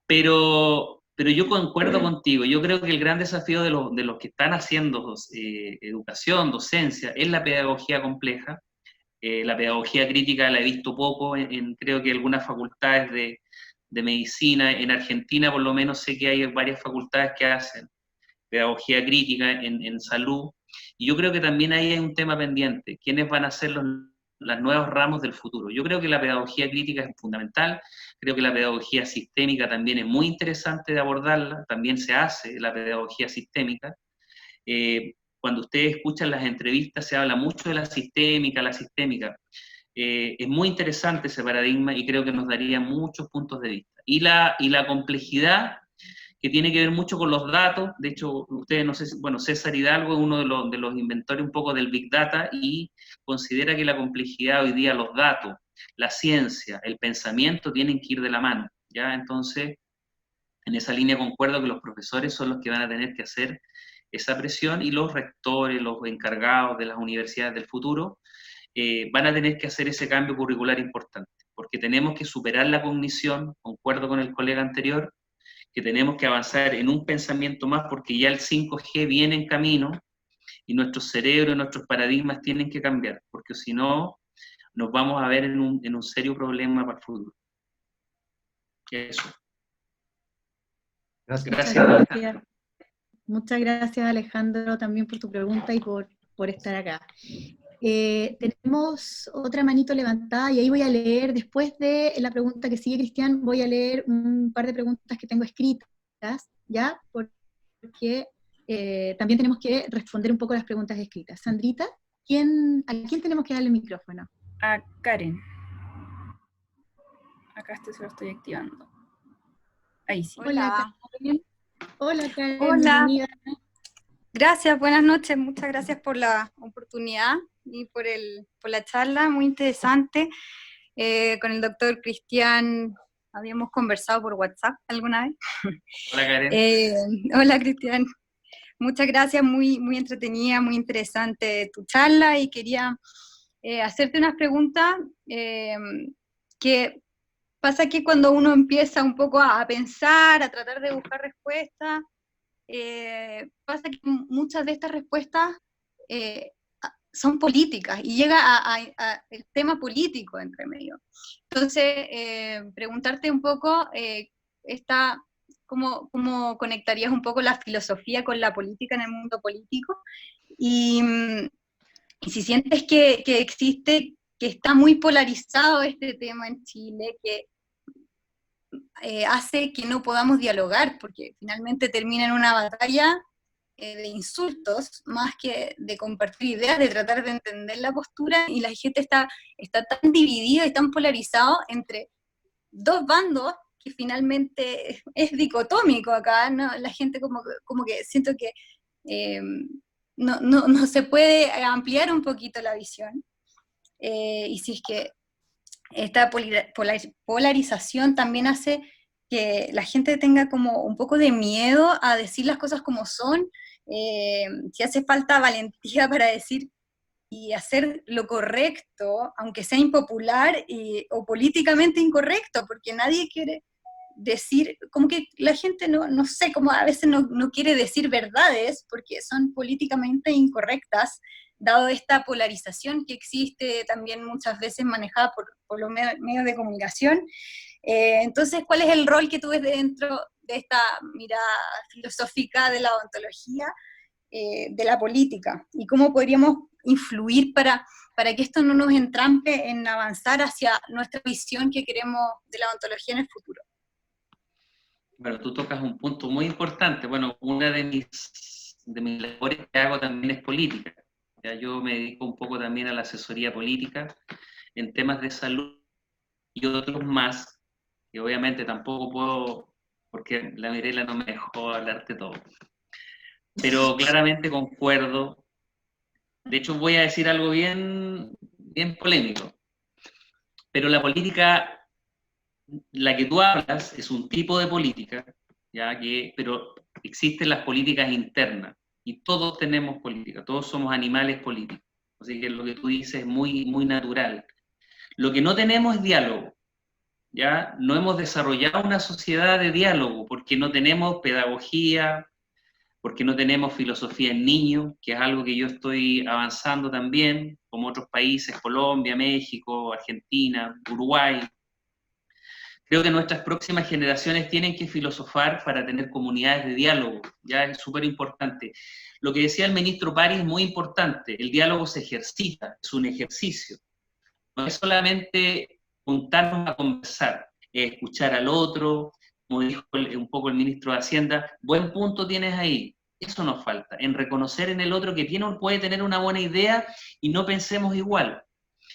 pero yo concuerdo contigo. Yo creo que el gran desafío de los que están haciendo educación, docencia, es la pedagogía compleja. La pedagogía crítica la he visto poco, creo que algunas facultades de medicina, en Argentina por lo menos sé que hay varias facultades que hacen pedagogía crítica en salud, y yo creo que también ahí hay un tema pendiente, ¿quiénes van a ser los nuevos ramos del futuro? Yo creo que la pedagogía crítica es fundamental, creo que la pedagogía sistémica también es muy interesante de abordarla, también se hace la pedagogía sistémica. Cuando ustedes escuchan las entrevistas se habla mucho de la sistémica. Es muy interesante ese paradigma y creo que nos daría muchos puntos de vista. Y la complejidad, que tiene que ver mucho con los datos. De hecho, ustedes, no sé, bueno, César Hidalgo es uno de los inventores un poco del Big Data y considera que la complejidad hoy día, los datos, la ciencia, el pensamiento tienen que ir de la mano, ¿ya? Entonces, en esa línea concuerdo que los profesores son los que van a tener que hacer esa presión, y los rectores, los encargados de las universidades del futuro, van a tener que hacer ese cambio curricular importante, porque tenemos que superar la cognición, concuerdo con el colega anterior, que tenemos que avanzar en un pensamiento más, porque ya el 5G viene en camino, y nuestros cerebros, nuestros paradigmas tienen que cambiar, porque si no, nos vamos a ver en un serio problema para el futuro. Eso. Gracias. Muchas gracias, Alejandro, también por tu pregunta y por estar acá. Tenemos otra manito levantada, y ahí voy a leer, después de la pregunta que sigue Cristian, voy a leer un par de preguntas que tengo escritas, ¿ya? Porque también tenemos que responder un poco las preguntas escritas. Sandrita, ¿a quién tenemos que darle el micrófono? A Karen. Acá se lo estoy activando. Ahí sí. Hola, Karen. Hola, Karen. Hola. Bienvenida. Gracias, buenas noches, muchas gracias por la oportunidad y por la charla, muy interesante. Con el doctor Cristian habíamos conversado por WhatsApp alguna vez. Hola, Karen. Hola, Cristian. Muchas gracias, muy entretenida, muy interesante tu charla, y quería hacerte unas preguntas que pasa que cuando uno empieza un poco a pensar, a tratar de buscar respuestas, pasa que muchas de estas respuestas son políticas y llega a el tema político entre medio. Entonces, preguntarte un poco, ¿cómo conectarías un poco la filosofía con la política en el mundo político? Y si sientes que existe, que está muy polarizado este tema en Chile, que hace que no podamos dialogar, porque finalmente termina en una batalla de insultos, más que de compartir ideas, de tratar de entender la postura, y la gente está tan dividida y tan polarizado entre dos bandos, que finalmente es dicotómico acá, ¿no? La gente como que siento que no se puede ampliar un poquito la visión, y si es que esta polarización también hace que la gente tenga como un poco de miedo a decir las cosas como son, si hace falta valentía para decir y hacer lo correcto, aunque sea impopular o políticamente incorrecto, porque nadie quiere decir, como que la gente no sé, como a veces no quiere decir verdades porque son políticamente incorrectas, dado esta polarización que existe también muchas veces manejada por los medios de comunicación. Entonces, ¿cuál es el rol que tú ves dentro de esta mirada filosófica de la ontología, de la política? ¿Y cómo podríamos influir para que esto no nos entrampe en avanzar hacia nuestra visión que queremos de la ontología en el futuro? Bueno, tú tocas un punto muy importante. Bueno, una de mis labores que hago también es política. Ya, yo me dedico un poco también a la asesoría política en temas de salud y otros más, que obviamente tampoco puedo, porque la Mirela no me dejó hablarte todo. Pero claramente concuerdo. De hecho, voy a decir algo bien polémico. Pero la política, la que tú hablas, es un tipo de política, pero existen las políticas internas, y todos tenemos política, todos somos animales políticos. Así que lo que tú dices es muy natural. Lo que no tenemos es diálogo, ¿ya? No hemos desarrollado una sociedad de diálogo, porque no tenemos pedagogía, porque no tenemos filosofía en niños, que es algo que yo estoy avanzando también, como otros países, Colombia, México, Argentina, Uruguay. Creo que nuestras próximas generaciones tienen que filosofar para tener comunidades de diálogo, ya es súper importante. Lo que decía el ministro París es muy importante, el diálogo se ejercita, es un ejercicio. No es solamente juntarnos a conversar, es escuchar al otro, como dijo un poco el ministro de Hacienda, buen punto tienes ahí. Eso nos falta, en reconocer en el otro que puede tener una buena idea y no pensemos igual.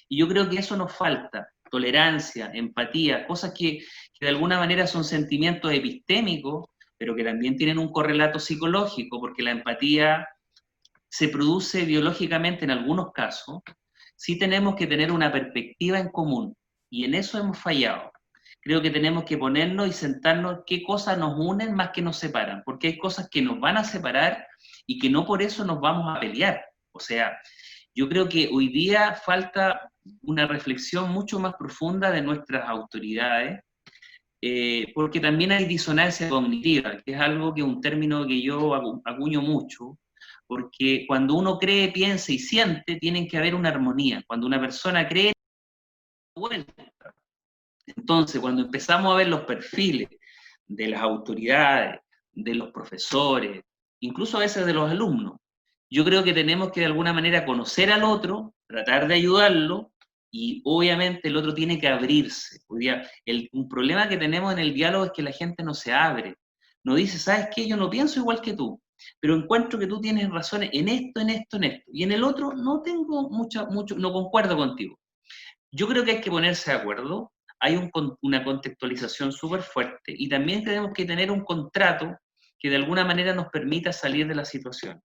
Y yo creo que eso nos falta. Tolerancia, empatía, cosas que de alguna manera son sentimientos epistémicos, pero que también tienen un correlato psicológico, porque la empatía se produce biológicamente en algunos casos. Sí tenemos que tener una perspectiva en común, y en eso hemos fallado. Creo que tenemos que ponernos y sentarnos qué cosas nos unen más que nos separan, porque hay cosas que nos van a separar y que no por eso nos vamos a pelear. O sea, yo creo que hoy día falta una reflexión mucho más profunda de nuestras autoridades, porque también hay disonancia cognitiva, que es algo que un término que yo acuño mucho, porque cuando uno cree, piensa y siente, tienen que haber una armonía. Cuando una persona cree, vuelta. Entonces, cuando empezamos a ver los perfiles de las autoridades, de los profesores, incluso a veces de los alumnos, yo creo que tenemos que de alguna manera conocer al otro, tratar de ayudarlo, y obviamente el otro tiene que abrirse. Hoy día, un problema que tenemos en el diálogo es que la gente no se abre, no dice, ¿sabes qué? Yo no pienso igual que tú, pero encuentro que tú tienes razones en esto, y en el otro no tengo no concuerdo contigo. Yo creo que hay que ponerse de acuerdo, hay una contextualización súper fuerte, y también tenemos que tener un contrato que de alguna manera nos permita salir de la situación.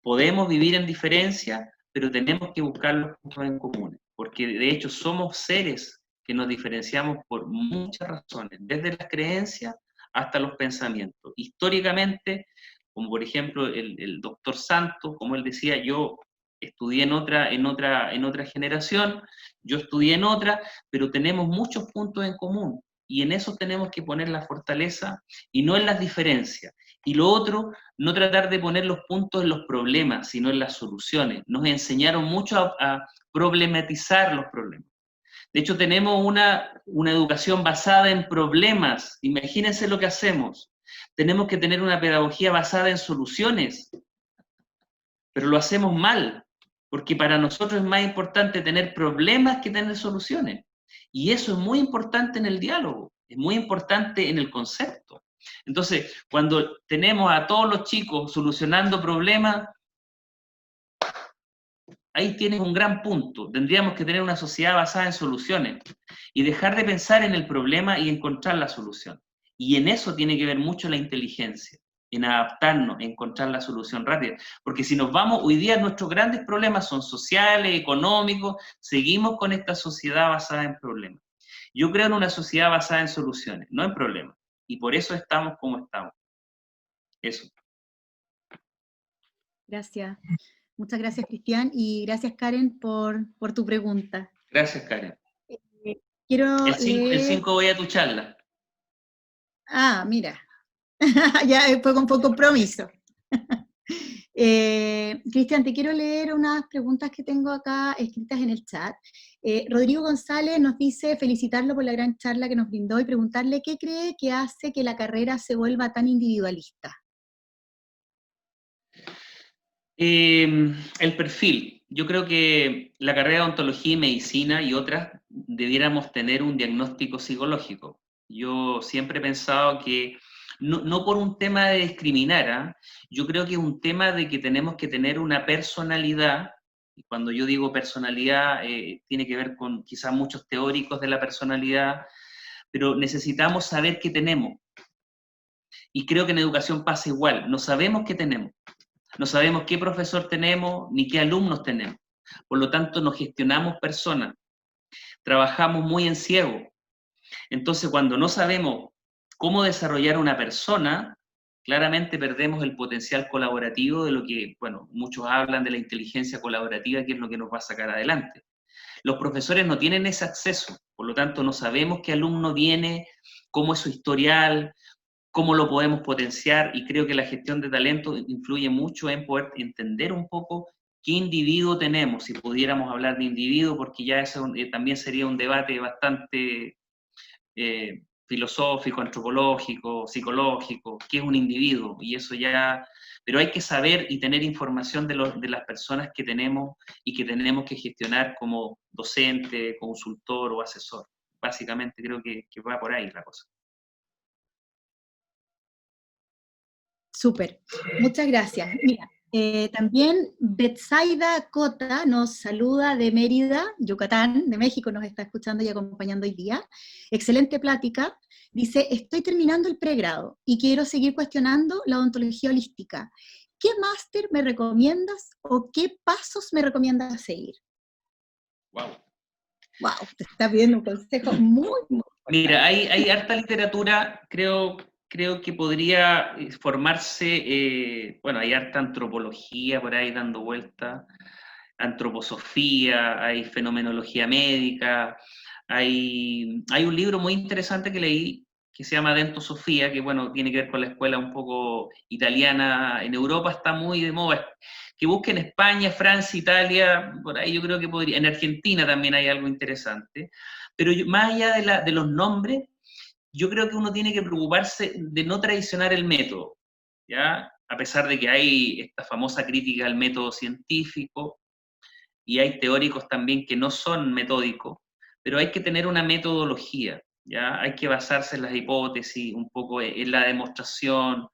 Podemos vivir en diferencia, pero tenemos que buscar los puntos en común, porque de hecho somos seres que nos diferenciamos por muchas razones, desde las creencias hasta los pensamientos. Históricamente, como por ejemplo el doctor Santos, como él decía, yo estudié en otra generación, yo estudié en otra, pero tenemos muchos puntos en común, y en eso tenemos que poner la fortaleza y no en las diferencias. Y lo otro, no tratar de poner los puntos en los problemas, sino en las soluciones. Nos enseñaron mucho a problematizar los problemas. De hecho, tenemos una educación basada en problemas. Imagínense lo que hacemos. Tenemos que tener una pedagogía basada en soluciones, pero lo hacemos mal, porque para nosotros es más importante tener problemas que tener soluciones. Y eso es muy importante en el diálogo, es muy importante en el concepto. Entonces, cuando tenemos a todos los chicos solucionando problemas, ahí tienes un gran punto. Tendríamos que tener una sociedad basada en soluciones y dejar de pensar en el problema y encontrar la solución. Y en eso tiene que ver mucho la inteligencia, en adaptarnos, en encontrar la solución rápida. Porque si nos vamos, hoy día nuestros grandes problemas son sociales, económicos, seguimos con esta sociedad basada en problemas. Yo creo en una sociedad basada en soluciones, no en problemas. Y por eso estamos como estamos. Eso. Gracias. Muchas gracias, Cristian, y gracias, Karen, por tu pregunta. Gracias, Karen. Quiero El 5 voy a tu charla. Ah, mira. Ya fue con compromiso. Cristian, te quiero leer unas preguntas que tengo acá escritas en el chat. Rodrigo González nos dice felicitarlo por la gran charla que nos brindó y preguntarle qué cree que hace que la carrera se vuelva tan individualista. El perfil. Yo creo que la carrera de odontología y medicina y otras debiéramos tener un diagnóstico psicológico. Yo siempre he pensado que, no por un tema de discriminar, yo creo que es un tema de que tenemos que tener una personalidad, y cuando yo digo personalidad, tiene que ver con quizás muchos teóricos de la personalidad, pero necesitamos saber qué tenemos. Y creo que en educación pasa igual, no sabemos qué tenemos. No sabemos qué profesor tenemos ni qué alumnos tenemos. Por lo tanto, no gestionamos personas. Trabajamos muy en ciego. Entonces, cuando no sabemos cómo desarrollar una persona, claramente perdemos el potencial colaborativo de lo que, bueno, muchos hablan de la inteligencia colaborativa, que es lo que nos va a sacar adelante. Los profesores no tienen ese acceso, por lo tanto, no sabemos qué alumno viene, cómo es su historial, cómo lo podemos potenciar, y creo que la gestión de talento influye mucho en poder entender un poco qué individuo tenemos, si pudiéramos hablar de individuo, porque ya eso también sería un debate bastante filosófico, antropológico, psicológico, qué es un individuo, y eso ya, pero hay que saber y tener información de las personas que tenemos y que tenemos que gestionar como docente, consultor o asesor. Básicamente creo que va por ahí la cosa. Súper, muchas gracias. Mira, también Betsaida Cota nos saluda de Mérida, Yucatán, de México, nos está escuchando y acompañando hoy día. Excelente plática. Dice, estoy terminando el pregrado y quiero seguir cuestionando la odontología holística. ¿Qué máster me recomiendas o qué pasos me recomiendas seguir? Wow. Wow, te está pidiendo un consejo muy importante. Mira, hay harta literatura, creo que podría formarse, bueno, hay harta antropología por ahí dando vuelta, antroposofía, hay fenomenología médica, hay un libro muy interesante que leí que se llama Dentosofía, que bueno, tiene que ver con la escuela un poco italiana, en Europa está muy de moda, que busquen España, Francia, Italia, por ahí yo creo que podría, en Argentina también hay algo interesante, pero más allá de los nombres, yo creo que uno tiene que preocuparse de no traicionar el método, ¿ya? A pesar de que hay esta famosa crítica al método científico, y hay teóricos también que no son metódicos, pero hay que tener una metodología, ¿ya? Hay que basarse en las hipótesis, un poco en la demostración,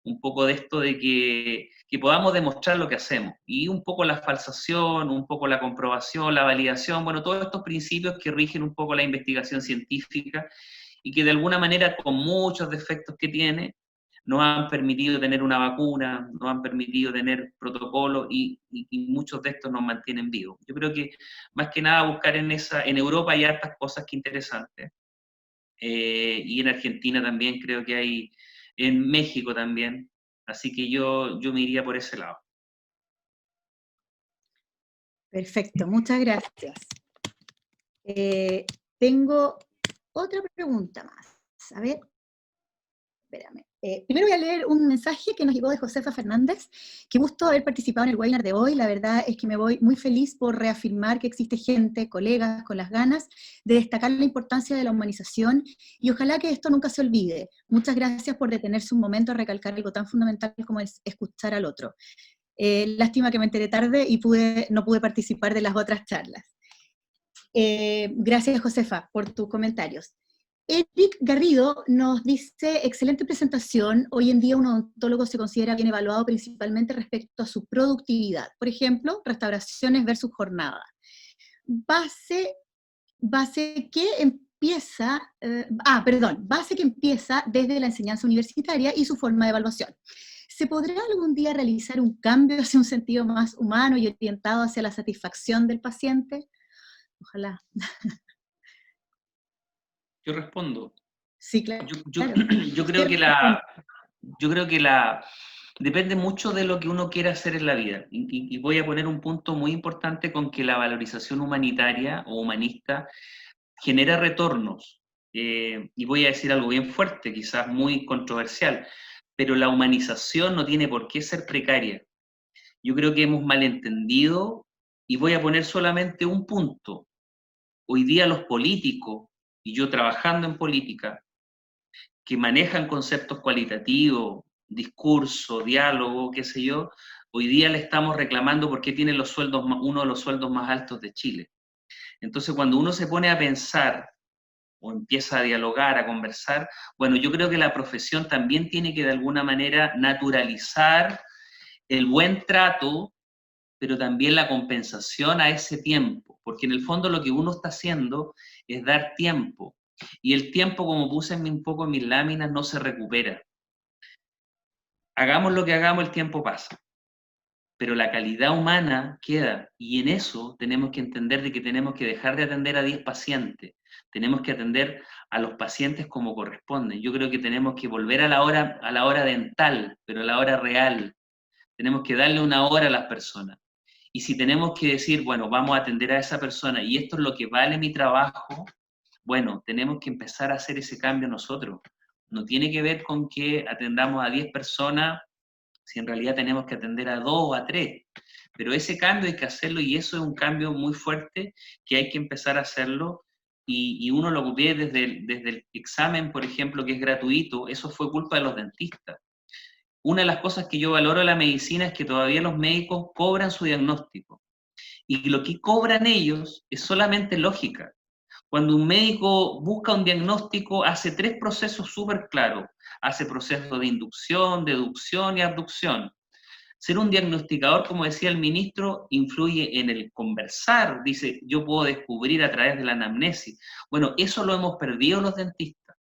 un poco de esto de que podamos demostrar lo que hacemos, y un poco la falsación, un poco la comprobación, la validación, bueno, todos estos principios que rigen un poco la investigación científica, y que de alguna manera, con muchos defectos que tiene, nos han permitido tener una vacuna, nos han permitido tener protocolos, y muchos de estos nos mantienen vivos. Yo creo que más que nada buscar en Europa hay hartas cosas que interesantes, y en Argentina también creo que hay, en México también, así que yo me iría por ese lado. Perfecto, muchas gracias. Tengo otra pregunta más. A ver, espérame. Primero voy a leer un mensaje que nos llegó de Josefa Fernández. Qué gusto haber participado en el webinar de hoy. La verdad es que me voy muy feliz por reafirmar que existe gente, colegas, con las ganas de destacar la importancia de la humanización, y ojalá que esto nunca se olvide. Muchas gracias por detenerse un momento a recalcar algo tan fundamental como es escuchar al otro. Lástima que me enteré tarde y no pude participar de las otras charlas. Gracias, Josefa, por tus comentarios. Eric Garrido nos dice, excelente presentación, hoy en día un odontólogo se considera bien evaluado principalmente respecto a su productividad, por ejemplo, restauraciones versus jornada. Base que empieza desde la enseñanza universitaria y su forma de evaluación. ¿Se podrá algún día realizar un cambio hacia un sentido más humano y orientado hacia la satisfacción del paciente? Ojalá. Yo respondo. Sí, claro. Yo creo que depende mucho de lo que uno quiera hacer en la vida. Y voy a poner un punto muy importante con que la valorización humanitaria o humanista genera retornos. Y voy a decir algo bien fuerte, quizás muy controversial, pero la humanización no tiene por qué ser precaria. Yo creo que hemos malentendido, y voy a poner solamente un punto. Hoy día los políticos, y yo trabajando en política, que manejan conceptos cualitativos, discurso, diálogo, qué sé yo, hoy día le estamos reclamando porque tiene uno de los sueldos más altos de Chile. Entonces, cuando uno se pone a pensar o empieza a dialogar, a conversar, bueno, yo creo que la profesión también tiene que de alguna manera naturalizar el buen trato, pero también la compensación a ese tiempo, porque en el fondo lo que uno está haciendo es dar tiempo, y el tiempo, como puse un poco en mis láminas, no se recupera. Hagamos lo que hagamos, el tiempo pasa, pero la calidad humana queda, y en eso tenemos que entender de que tenemos que dejar de atender a 10 pacientes, tenemos que atender a los pacientes como corresponde. Yo creo que tenemos que volver a la hora dental, pero a la hora real. Tenemos que darle una hora a las personas. Y si tenemos que decir, bueno, vamos a atender a esa persona y esto es lo que vale mi trabajo, bueno, tenemos que empezar a hacer ese cambio nosotros. No tiene que ver con que atendamos a 10 personas si en realidad tenemos que atender a 2 o a 3. Pero ese cambio hay que hacerlo, y eso es un cambio muy fuerte que hay que empezar a hacerlo, y uno lo ve desde el examen, por ejemplo, que es gratuito. Eso fue culpa de los dentistas. Una de las cosas que yo valoro de la medicina es que todavía los médicos cobran su diagnóstico, y lo que cobran ellos es solamente lógica. Cuando un médico busca un diagnóstico, hace 3 procesos súper claros. Hace procesos de inducción, deducción y abducción. Ser un diagnosticador, como decía el ministro, influye en el conversar. Dice, yo puedo descubrir a través de la anamnesis. Bueno, eso lo hemos perdido los dentistas.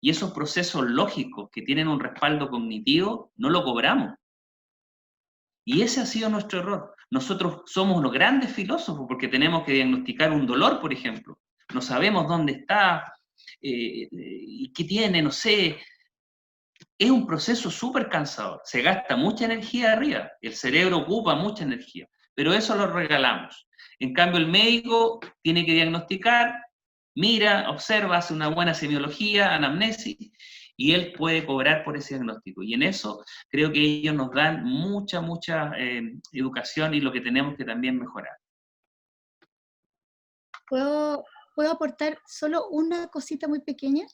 Y esos procesos lógicos que tienen un respaldo cognitivo, no lo cobramos. Y ese ha sido nuestro error. Nosotros somos unos grandes filósofos porque tenemos que diagnosticar un dolor, por ejemplo. No sabemos dónde está, y qué tiene, no sé. Es un proceso súper cansador. Se gasta mucha energía arriba. El cerebro ocupa mucha energía. Pero eso lo regalamos. En cambio, el médico tiene que diagnosticar, mira, observa, hace una buena semiología, anamnesis, y él puede cobrar por ese diagnóstico. Y en eso creo que ellos nos dan mucha educación, y lo que tenemos que también mejorar. ¿Puedo aportar solo una cosita muy pequeña?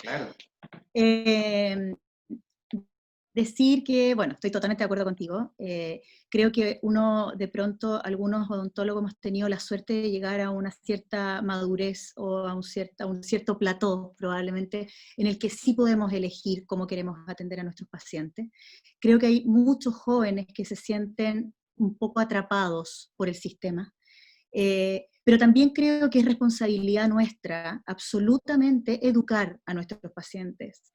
Claro. Decir que, bueno, estoy totalmente de acuerdo contigo. Creo que algunos odontólogos hemos tenido la suerte de llegar a una cierta madurez o a un cierto plató, probablemente, en el que sí podemos elegir cómo queremos atender a nuestros pacientes. Creo que hay muchos jóvenes que se sienten un poco atrapados por el sistema. Pero también creo que es responsabilidad nuestra absolutamente educar a nuestros pacientes.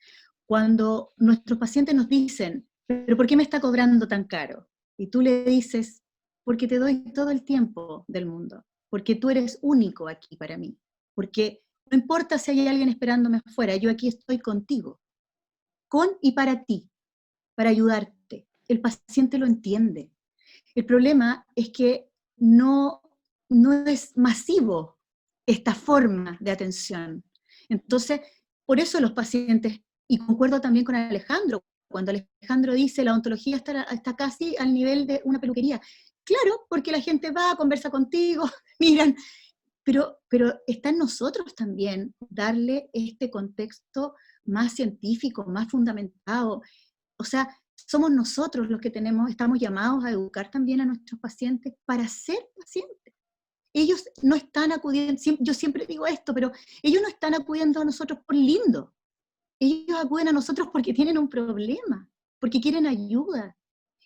Cuando nuestros pacientes nos dicen, ¿pero por qué me está cobrando tan caro? Y tú le dices, porque te doy todo el tiempo del mundo, porque tú eres único aquí para mí, porque no importa si hay alguien esperándome afuera, yo aquí estoy contigo, con y para ti, para ayudarte. El paciente lo entiende. El problema es que no es masivo esta forma de atención. Entonces, por eso los pacientes Y concuerdo también con Alejandro, cuando Alejandro dice la odontología está casi al nivel de una peluquería. Claro, porque la gente va, conversa contigo, miran, pero está en nosotros también darle este contexto más científico, más fundamentado. O sea, somos nosotros los que estamos llamados a educar también a nuestros pacientes para ser pacientes. Ellos no están acudiendo, yo siempre digo esto, pero ellos no están acudiendo a nosotros por lindo. Ellos acuden a nosotros porque tienen un problema, porque quieren ayuda.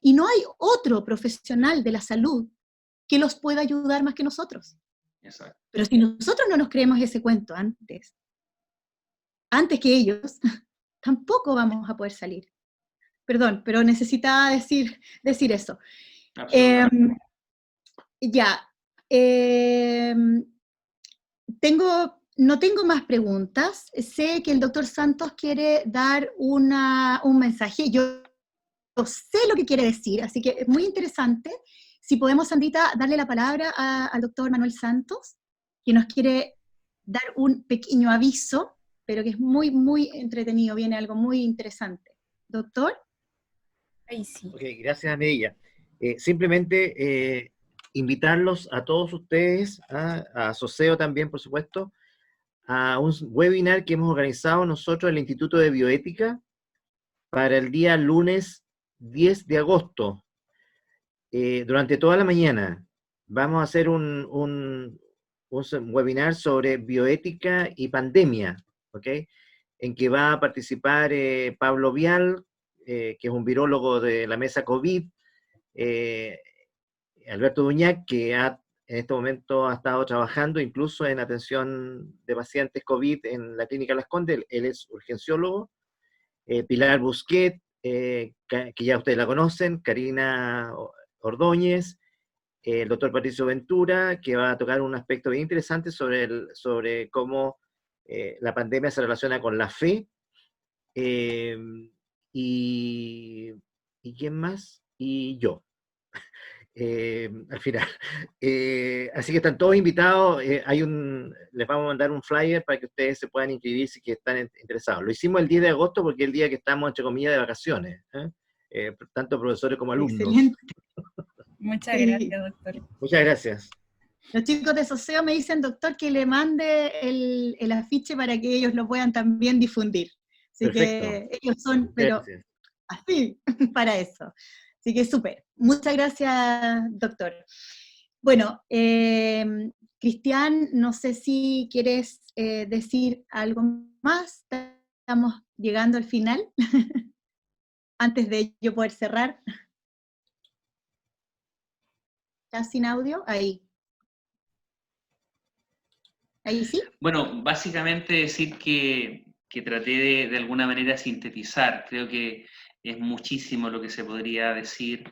Y no hay otro profesional de la salud que los pueda ayudar más que nosotros. Exacto. Pero si nosotros no nos creemos ese cuento antes que ellos, tampoco vamos a poder salir. Perdón, pero necesitaba decir eso. No tengo más preguntas. Sé que el doctor Santos quiere dar un mensaje. Yo sé lo que quiere decir, así que es muy interesante. Si podemos, Sandrita, darle la palabra al doctor Manuel Santos, que nos quiere dar un pequeño aviso, pero que es muy, muy entretenido, viene algo muy interesante. Doctor. Ahí sí. Ok, gracias a ella. Simplemente invitarlos a todos ustedes, a Soseo también, por supuesto, a un webinar que hemos organizado nosotros en el Instituto de Bioética para el día lunes 10 de agosto. Durante toda la mañana vamos a hacer un webinar sobre bioética y pandemia, ¿ok? En que va a participar Pablo Vial, que es un virólogo de la mesa COVID, Alberto Duñac, que en este momento ha estado trabajando incluso en atención de pacientes COVID en la Clínica Las Condes, él es urgenciólogo, Pilar Busquet, que ya ustedes la conocen, Karina Ordóñez, el doctor Patricio Ventura, que va a tocar un aspecto bien interesante sobre cómo la pandemia se relaciona con la fe, y ¿quién más? Y yo. Al final. Así que están todos invitados. Les vamos a mandar un flyer para que ustedes se puedan inscribir si están interesados. Lo hicimos el 10 de agosto porque es el día que estamos, entre comillas, de vacaciones, tanto profesores como alumnos. Excelente. Muchas gracias, doctor. Muchas gracias. Los chicos de Soseo me dicen, doctor, que le mande el afiche para que ellos lo puedan también difundir. Así Perfecto. que ellos son, pero Gracias. así, para eso. Así que súper. Muchas gracias, doctor. Bueno, Cristian, no sé si quieres decir algo más. Estamos llegando al final. Antes de yo poder cerrar. ¿Estás sin audio? Ahí. ¿Ahí sí? Bueno, básicamente decir que traté de alguna manera sintetizar. Creo que es muchísimo lo que se podría decir,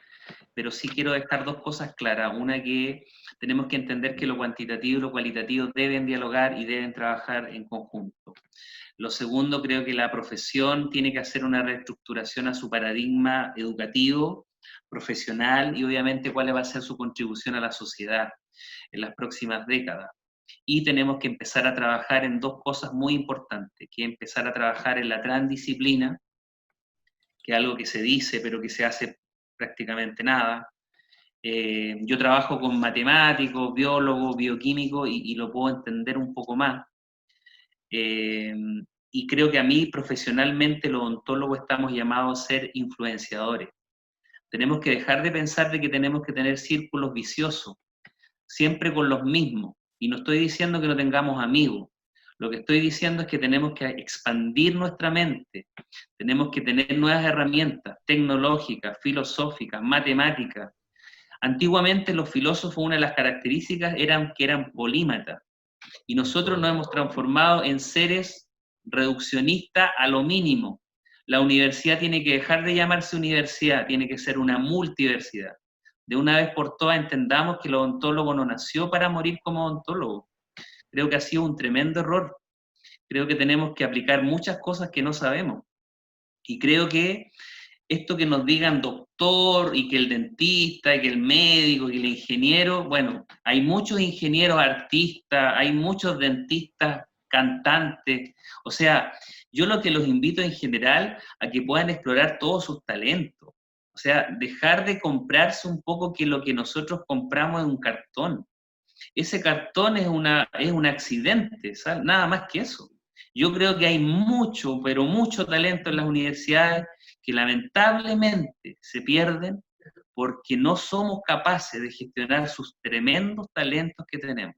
pero sí quiero dejar dos cosas claras. Una, que tenemos que entender que lo cuantitativo y lo cualitativo deben dialogar y deben trabajar en conjunto. Lo segundo, creo que la profesión tiene que hacer una reestructuración a su paradigma educativo, profesional, y obviamente cuál va a ser su contribución a la sociedad en las próximas décadas. Y tenemos que empezar a trabajar en dos cosas muy importantes, que es empezar a trabajar en la transdisciplina, que es algo que se dice, pero que se hace prácticamente nada. Yo trabajo con matemáticos, biólogos, bioquímicos, y lo puedo entender un poco más. Y creo que a mí, profesionalmente, los odontólogos estamos llamados a ser influenciadores. Tenemos que dejar de pensar de que tenemos que tener círculos viciosos, siempre con los mismos. Y no estoy diciendo que no tengamos amigos. Lo que estoy diciendo es que tenemos que expandir nuestra mente. Tenemos que tener nuevas herramientas tecnológicas, filosóficas, matemáticas. Antiguamente los filósofos, una de las características eran que eran polímatas. Y nosotros nos hemos transformado en seres reduccionistas a lo mínimo. La universidad tiene que dejar de llamarse universidad, tiene que ser una multiversidad. De una vez por todas entendamos que el odontólogo no nació para morir como odontólogo. Creo que ha sido un tremendo error. Creo que tenemos que aplicar muchas cosas que no sabemos. Y creo que esto que nos digan doctor, y que el dentista, y que el médico, y el ingeniero, bueno, hay muchos ingenieros artistas, hay muchos dentistas cantantes. O sea, Yo lo que los invito en general a que puedan explorar todos sus talentos. O sea, dejar de comprarse un poco que lo que nosotros compramos es un cartón. Ese cartón es un accidente, ¿sabes? Nada más que eso. Yo creo que hay mucho, pero mucho talento en las universidades que lamentablemente se pierden porque no somos capaces de gestionar sus tremendos talentos que tenemos.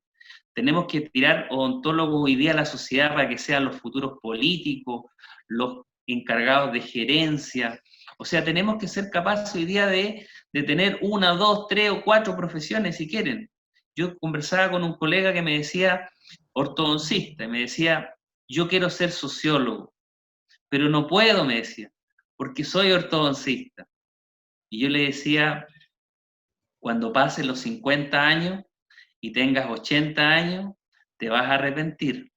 Tenemos que tirar odontólogos hoy día a la sociedad para que sean los futuros políticos, los encargados de gerencia. O sea, tenemos que ser capaces hoy día de tener 1, 2, 3 o 4 profesiones si quieren. Yo conversaba con un colega que me decía, ortodoncista, y me decía, yo quiero ser sociólogo, pero no puedo, me decía, porque soy ortodoncista. Y yo le decía, cuando pasen los 50 años y tengas 80 años, te vas a arrepentir.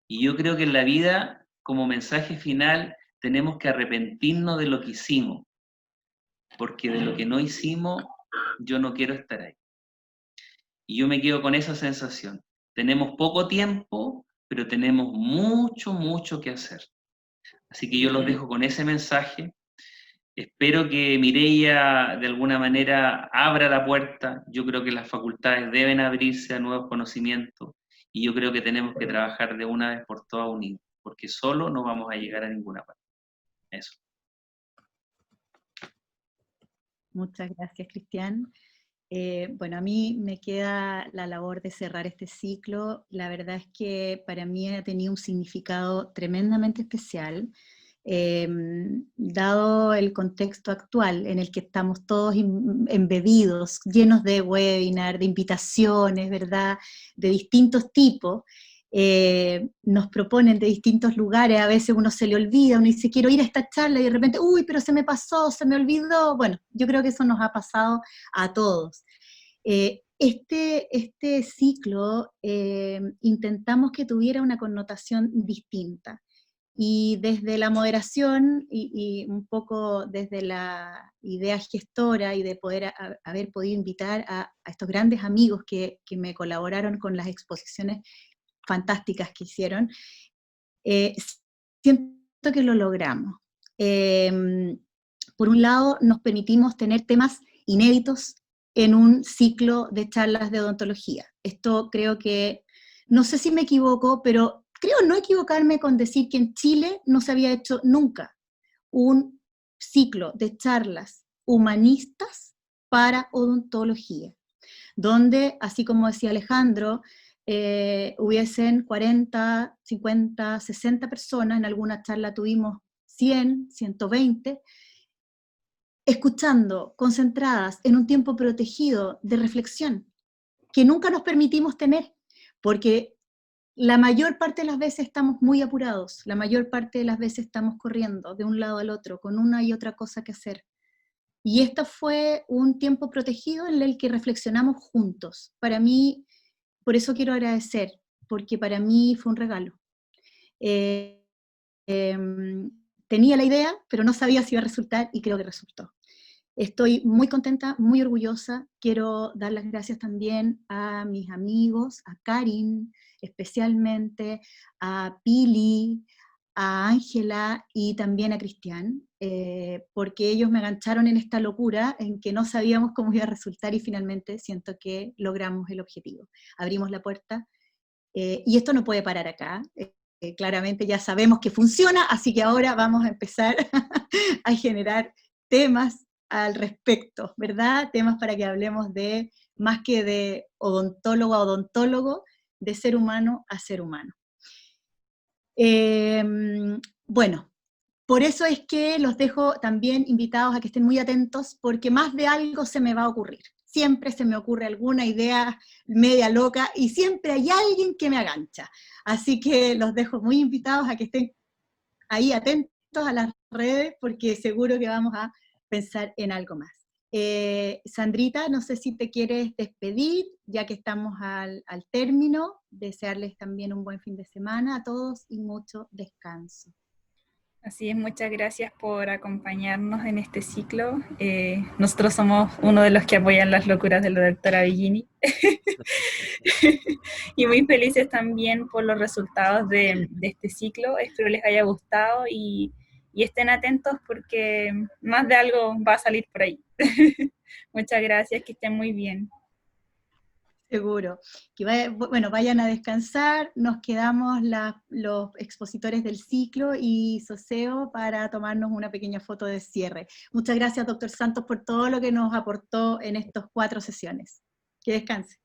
Y yo creo que en la vida, como mensaje final, tenemos que arrepentirnos de lo que hicimos, porque de lo que no hicimos, yo no quiero estar ahí. Y yo me quedo con esa sensación. Tenemos poco tiempo, pero tenemos mucho, mucho que hacer. Así que yo los dejo con ese mensaje. Espero que Mireia de alguna manera abra la puerta. Yo creo que las facultades deben abrirse a nuevos conocimientos y yo creo que tenemos que trabajar de una vez por todas unidos, porque solo no vamos a llegar a ninguna parte. Eso. Muchas gracias, Cristian. Bueno, a mí me queda la labor de cerrar este ciclo. La verdad es que para mí ha tenido un significado tremendamente especial, dado el contexto actual en el que estamos todos embebidos, llenos de webinars, de invitaciones, ¿verdad?, de distintos tipos. Nos proponen de distintos lugares, a veces uno se le olvida, uno dice quiero ir a esta charla y de repente, uy, pero se me pasó, se me olvidó. Bueno, yo creo que eso nos ha pasado a todos. Este ciclo intentamos que tuviera una connotación distinta, y desde la moderación y un poco desde la idea gestora y de poder haber podido invitar a estos grandes amigos que me colaboraron con las exposiciones fantásticas que hicieron, siento que lo logramos. Por un lado, nos permitimos tener temas inéditos en un ciclo de charlas de odontología. Esto creo que, no sé si me equivoco, pero creo no equivocarme con decir que en Chile no se había hecho nunca un ciclo de charlas humanistas para odontología, donde, así como decía Alejandro, hubiesen 40, 50, 60 personas, en alguna charla tuvimos 100, 120, escuchando, concentradas en un tiempo protegido de reflexión, que nunca nos permitimos tener, porque la mayor parte de las veces estamos muy apurados, la mayor parte de las veces estamos corriendo de un lado al otro, con una y otra cosa que hacer. Y esto fue un tiempo protegido en el que reflexionamos juntos. Para mí, por eso quiero agradecer, porque para mí fue un regalo. Tenía la idea, pero no sabía si iba a resultar, y creo que resultó. Estoy muy contenta, muy orgullosa. Quiero dar las gracias también a mis amigos, a Karin especialmente, a Pili, a Ángela y también a Cristian, porque ellos me engancharon en esta locura en que no sabíamos cómo iba a resultar y finalmente siento que logramos el objetivo. Abrimos la puerta y esto no puede parar acá. Claramente ya sabemos que funciona, así que ahora vamos a empezar a generar temas al respecto, ¿verdad? Temas para que hablemos de, más que de odontólogo a odontólogo, de ser humano a ser humano. Bueno, por eso es que los dejo también invitados a que estén muy atentos, porque más de algo se me va a ocurrir. Siempre se me ocurre alguna idea media loca, y siempre hay alguien que me agancha. Así que los dejo muy invitados a que estén ahí atentos a las redes, porque seguro que vamos a pensar en algo más. Sandrita, no sé si te quieres despedir, ya que estamos al término, desearles también un buen fin de semana a todos y mucho descanso. Así es, muchas gracias por acompañarnos en este ciclo. Nosotros somos uno de los que apoyan las locuras de la doctora Bellini. Y muy felices también por los resultados de este ciclo. Espero les haya gustado y estén atentos porque más de algo va a salir por ahí. Muchas gracias, que estén muy bien. Seguro. Bueno, vayan a descansar, nos quedamos los expositores del ciclo y Soseo para tomarnos una pequeña foto de cierre. Muchas gracias, doctor Santos, por todo lo que nos aportó en estas 4 sesiones. Que descanse.